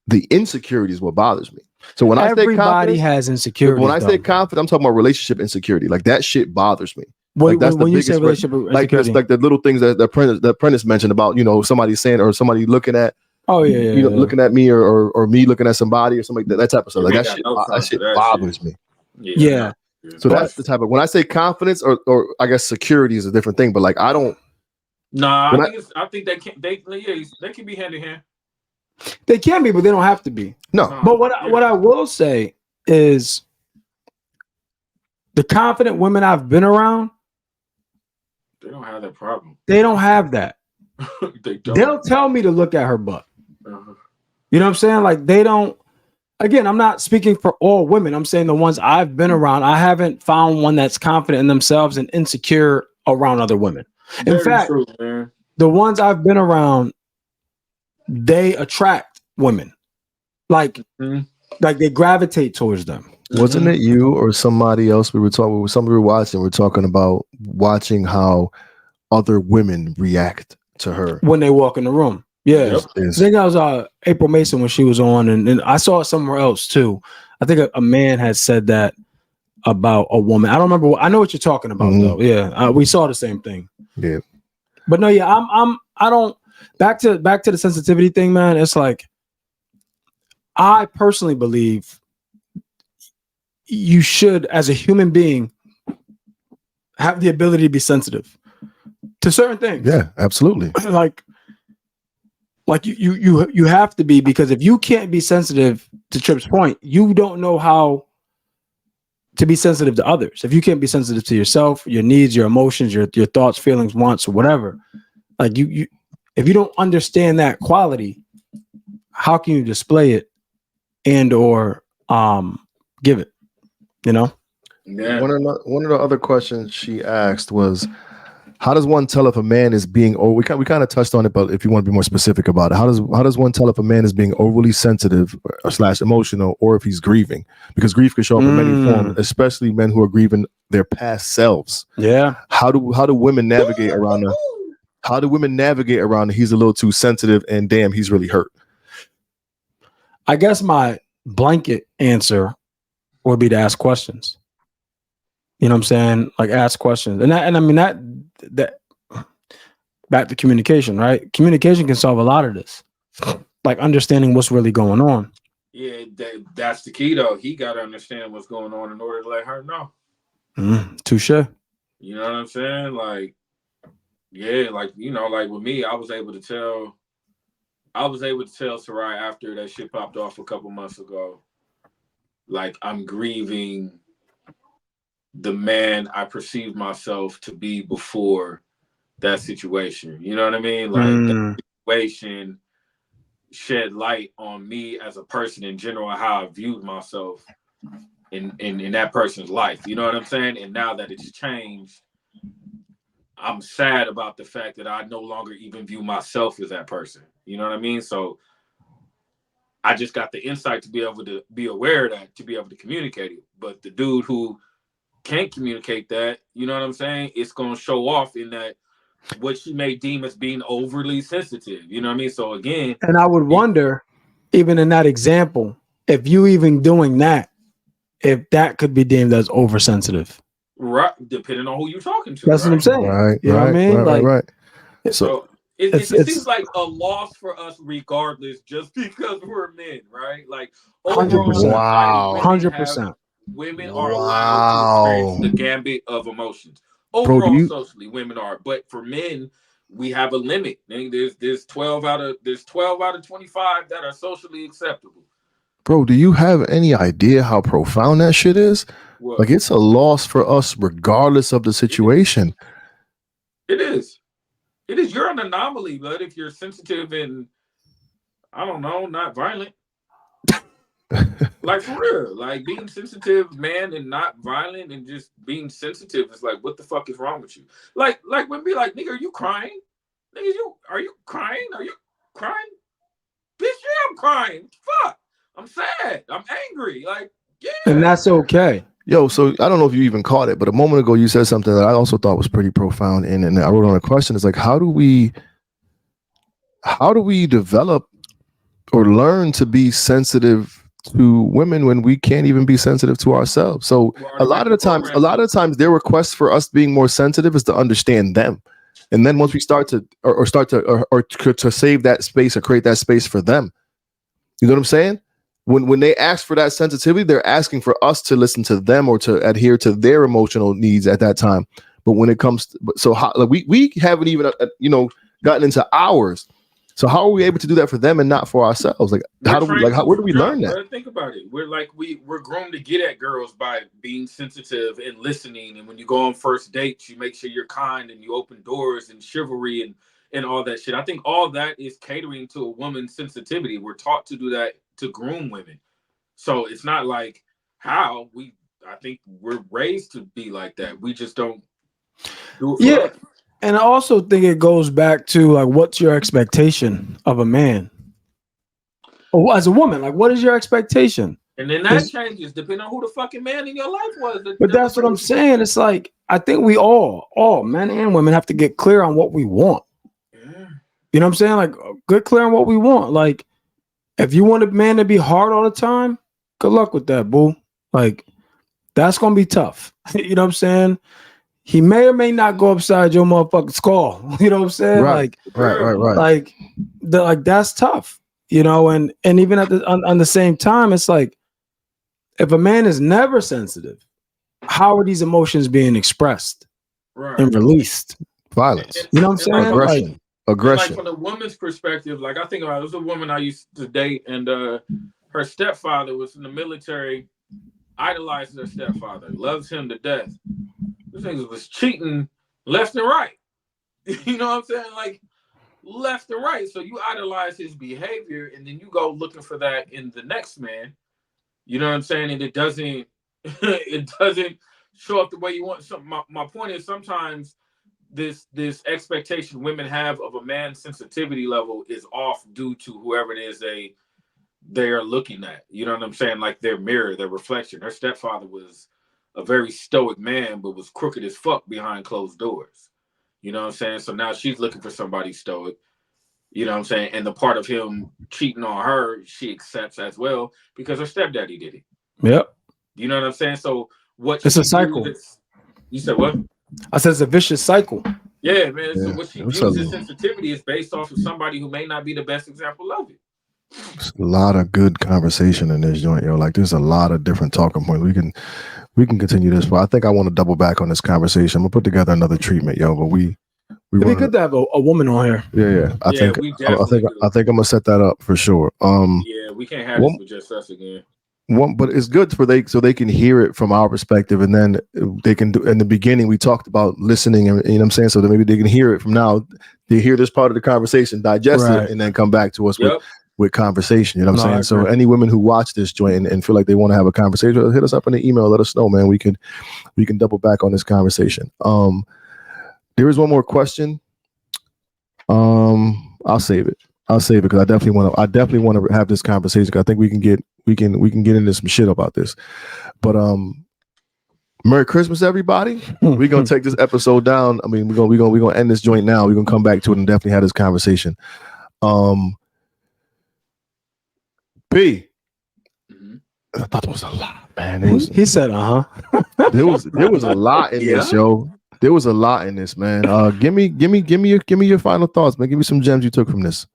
The insecurity is what bothers me. So when everybody has insecurity. When I say confident, I'm talking about relationship insecurity. Like that shit bothers me. Like that's when you say relationship insecurity, like the little things that the apprentice mentioned about, you know, somebody saying or somebody looking at, looking at me or me looking at somebody or something like that type of stuff. Like that shit bothers me. Yeah. So that's the type of, when I say confidence or I guess security is a different thing, but like I don't. Nah, I think they can be hand in hand. They can be, but they don't have to be. No. But what I will say is the confident women I've been around, they don't have that problem. They don't have that. They don't. They'll tell me to look at her butt. Uh-huh. You know what I'm saying? Like they don't. Again, I'm not speaking for all women. I'm saying the ones I've been around, I haven't found one that's confident in themselves and insecure around other women. In fact, the ones I've been around, they attract women, like they gravitate towards them. Wasn't it you or somebody else we were talking with? Somebody we were watching. We're talking about watching how other women react to her when they walk in the room. Yeah, I think that was April Mason when she was on, and I saw it somewhere else too. I think a man had said that about a woman. I don't remember. I know what you're talking about though. Yeah, we saw the same thing. Yeah, but no, yeah, I don't. Back to the sensitivity thing, man. It's like I personally believe you should, as a human being, have the ability to be sensitive to certain things. Yeah, absolutely. Like you have to be, because if you can't be sensitive, to Tripp's point, you don't know how to be sensitive to others. If you can't be sensitive to yourself, your needs, your emotions, your thoughts, feelings, wants, or whatever, like you if you don't understand that quality, how can you display it and or give it? You know? Yeah. One of the other questions she asked was, how does one tell if a man is being, or we kind of touched on it, but if you want to be more specific about it, how does one tell if a man is being overly sensitive or / emotional, or if he's grieving? Because grief can show up in many forms, especially men who are grieving their past selves. Yeah. How do women navigate around the he's a little too sensitive and damn, he's really hurt? I guess my blanket answer would be to ask questions. You know what I'm saying? Like ask questions. And I mean that back to communication, right? Communication can solve a lot of this. Like understanding what's really going on. Yeah, that's the key though. He got to understand what's going on in order to let her know. Touche. You know what I'm saying? Like, yeah, like, you know, like with me, I was able to tell Sarai after that shit popped off a couple months ago, like, I'm grieving the man I perceived myself to be before that situation. You know what I mean? Like that situation shed light on me as a person in general, how I viewed myself in that person's life. You know what I'm saying? And now that it's changed, I'm sad about the fact that I no longer even view myself as that person. You know what I mean? So I just got the insight to be able to be aware of that, to be able to communicate it. But the dude who can't communicate that, you know what I'm saying? It's going to show off in that what she may deem as being overly sensitive. You know what I mean? So again, and I would wonder, even in that example, if you even doing that, if that could be deemed as oversensitive. Right, depending on who you're talking to. That's what I'm saying. Right. You know what I mean? Right. So it seems like a loss for us regardless, just because we're men, right? Like overall, 100%. Wow. 100%. Women are allowed to experience the gambit of emotions. Overall, socially, women are, but for men, we have a limit. There's 12 out of 25 that are socially acceptable. Bro, do you have any idea how profound that shit is? Well, like, it's a loss for us regardless of the situation. It is. You're an anomaly, but if you're sensitive and, I don't know, not violent. Like, for real. Like, being sensitive, man, and not violent and just being sensitive is like, what the fuck is wrong with you? Like when be like, nigga, are you crying? Nigga, are you crying? Are you crying? Bitch, yeah, I'm crying. Fuck. I'm sad. I'm angry. Like, yeah. And that's okay. Yo, so I don't know if you even caught it, but a moment ago you said something that I also thought was pretty profound. And I wrote on a question. It's like, how do we develop or learn to be sensitive to women when we can't even be sensitive to ourselves? So a lot of the times their request for us being more sensitive is to understand them. And then once we start to to save that space or create that space for them, you know what I'm saying? When they ask for that sensitivity, they're asking for us to listen to them or to adhere to their emotional needs at that time. But when it comes to, so how, like we haven't even gotten into ours. So how are we able to do that for them and not for ourselves? Like, where do we learn that? Bro, think about it. We're groomed to get at girls by being sensitive and listening. And when you go on first dates, you make sure you're kind and you open doors and chivalry and all that shit. I think all that is catering to a woman's sensitivity. We're taught to do that to groom women. So it's not like I think we're raised to be like that. We just don't do it for us. And I also think it goes back to, like, what's your expectation of a man? Or as a woman, like, what is your expectation? And then that changes depending on who the fucking man in your life was. But that's what I'm saying. It's like, I think we all men and women have to get clear on what we want. Yeah. You know what I'm saying? Like, get clear on what we want. Like, if you want a man to be hard all the time, good luck with that, boo. Like, that's going to be tough. You know what I'm saying? He may or may not go upside your motherfucking skull. You know what I'm saying? Right. Like that's tough. You know, and even on the same time, it's like, if a man is never sensitive, how are these emotions being expressed and released? Violence. You know what I'm saying? Aggression. Like, from the woman's perspective, like, I think about it, was a woman I used to date, and her stepfather was in the military, idolizes her stepfather, loves him to death. This nigga was cheating left and right. You know what I'm saying? left and right. So you idolize his behavior, and then you go looking for that in the next man. You know what I'm saying? And it doesn't it doesn't show up the way you want. So my point is sometimes this expectation women have of a man's sensitivity level is off due to whoever it is they are looking at. You know what I'm saying? Like their mirror, their reflection. Her stepfather was a very stoic man, but was crooked as fuck behind closed doors. You know what I'm saying? So now she's looking for somebody stoic. You know what I'm saying? And the part of him cheating on her, she accepts as well because her stepdaddy did it. Yep. You know what I'm saying? So what it's a cycle. You said what? I said it's a vicious cycle. Yeah, man. Yeah. So what she views as sensitivity is based off of somebody who may not be the best example of it. There's a lot of good conversation in this joint, yo. Like there's a lot of different talking points. We can continue this, but I think I want to double back on this conversation. I'm gonna put together another treatment, yo. But It'd be good to have a woman on here. Yeah. I think I'm gonna set that up for sure. Yeah, we can't have this with just us again. But it's good so they can hear it from our perspective, and then they can do. In the beginning, we talked about listening, and you know what I'm saying. So that maybe they can hear it from now. They hear this part of the conversation, digest it, and then come back to us with conversation. You know what I'm saying? So any women who watch this joint and feel like they want to have a conversation, hit us up in the email. Let us know, man. We can double back on this conversation. There is one more question. I'll save it because I definitely want to have this conversation. I think we can get into some shit about this. But Merry Christmas, everybody. We're gonna take this episode down. I mean, we're gonna end this joint now. We're gonna come back to it and definitely have this conversation. P. I thought there was a lot, man. He said, There was a lot in this, yo. There was a lot in this, man. Give me your final thoughts, man. Give me some gems you took from this.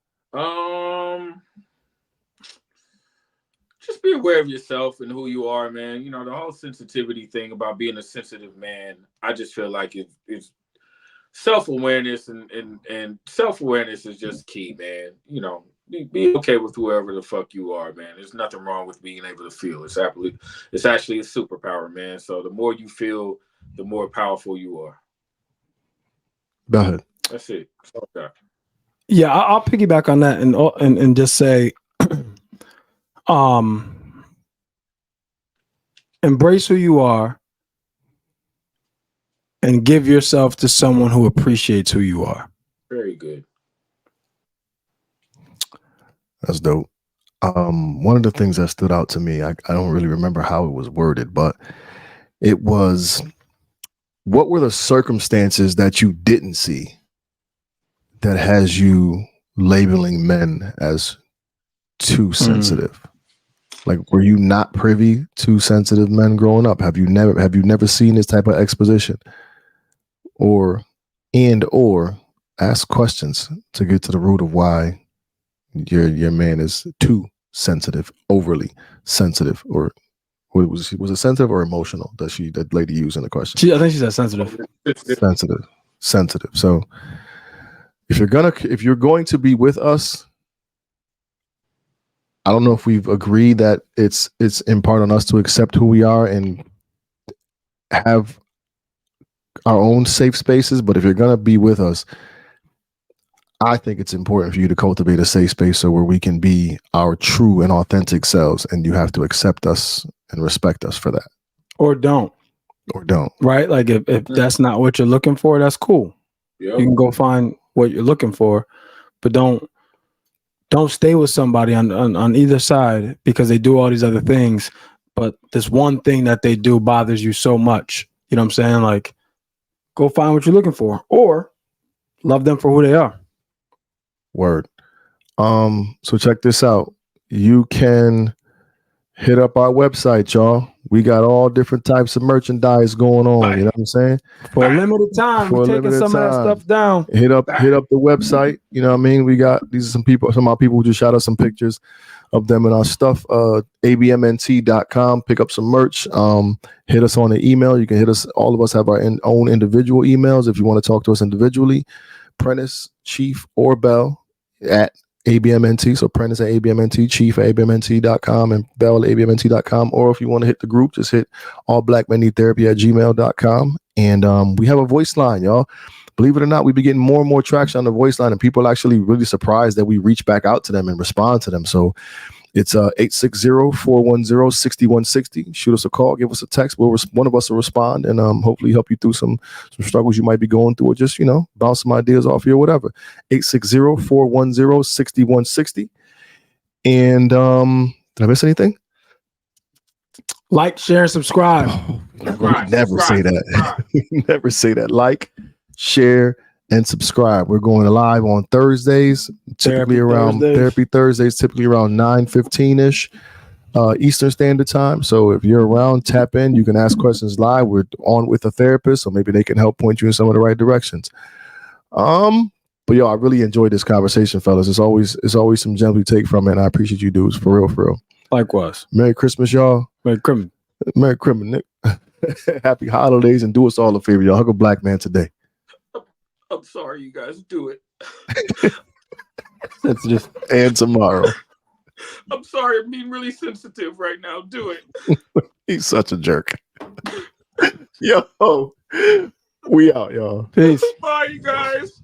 Just be aware of yourself and who you are, man. You know, the whole sensitivity thing about being a sensitive man, I just feel like it's self-awareness and self-awareness is just key, man. You know, be okay with whoever the fuck you are, man. There's nothing wrong with being able to feel. It's actually a superpower, man. So the more you feel, the more powerful you are. Go ahead. That's it. Okay. Yeah, I'll piggyback on that and just say, embrace who you are and give yourself to someone who appreciates who you are. Very good. That's dope. One of the things that stood out to me, I don't really remember how it was worded, but it was, what were the circumstances that you didn't see that has you labeling men as too sensitive? Like, were you not privy to sensitive men growing up? Have you never seen this type of exposition? Or ask questions to get to the root of why your man is too sensitive, overly sensitive, or was it sensitive or emotional that lady used in the question? I think she said sensitive. Sensitive. So if you're going to be with us, I don't know if we've agreed that it's in part on us to accept who we are and have our own safe spaces. But if you're going to be with us, I think it's important for you to cultivate a safe space so where we can be our true and authentic selves, and you have to accept us and respect us for that. Or don't. Right? Like if that's not what you're looking for, that's cool. Yep. You can go find what you're looking for, but don't stay with somebody on either side because they do all these other things, but this one thing that they do bothers you so much. You know what I'm saying? Like, go find what you're looking for, or love them for who they are. Word. So check this out. You can hit up our website, y'all. We got all different types of merchandise going on. You know what I'm saying? For a limited time, we're taking some of that stuff down. Hit up the website. You know what I mean? We got some of our people who just shot us some pictures of them and our stuff. abmnt.com. Pick up some merch. Hit us on the email. You can hit us. All of us have our own individual emails if you want to talk to us individually. Prentice, Chief, or Bell at ABMNT, so Prentice at ABMNT, Chief at ABMNT.com, and Bell at ABMNT.com. Or if you want to hit the group, just hit allblackmenneedtherapy at gmail.com. And we have a voice line, y'all. Believe it or not, we've been getting more and more traction on the voice line, and people are actually really surprised that we reach back out to them and respond to them. So it's 860-410-6160. Shoot us a call, give us a text. One of us will respond and hopefully help you through some struggles you might be going through, or just, bounce some ideas off you or whatever. 860-410-6160. And did I miss anything? Like, share, and subscribe. Never say that. Never say that. Like, share, and subscribe. We're going live on Thursdays, typically around Therapy Thursdays, typically around 9:15-ish Eastern Standard Time. So if you're around, tap in. You can ask questions live. We're on with a therapist, so maybe they can help point you in some of the right directions. But yo, I really enjoyed this conversation, fellas. It's always some gems we take from it, and I appreciate you dudes, for real, for real. Likewise. Merry Christmas, y'all. Merry Christmas. Merry Christmas, Nick. Happy holidays, and do us all a favor, y'all. Hug a black man today. I'm sorry, you guys. Do it. That's just And tomorrow. I'm sorry. I'm being really sensitive right now. Do it. He's such a jerk. Yo, we out, y'all. peace. Bye, you guys.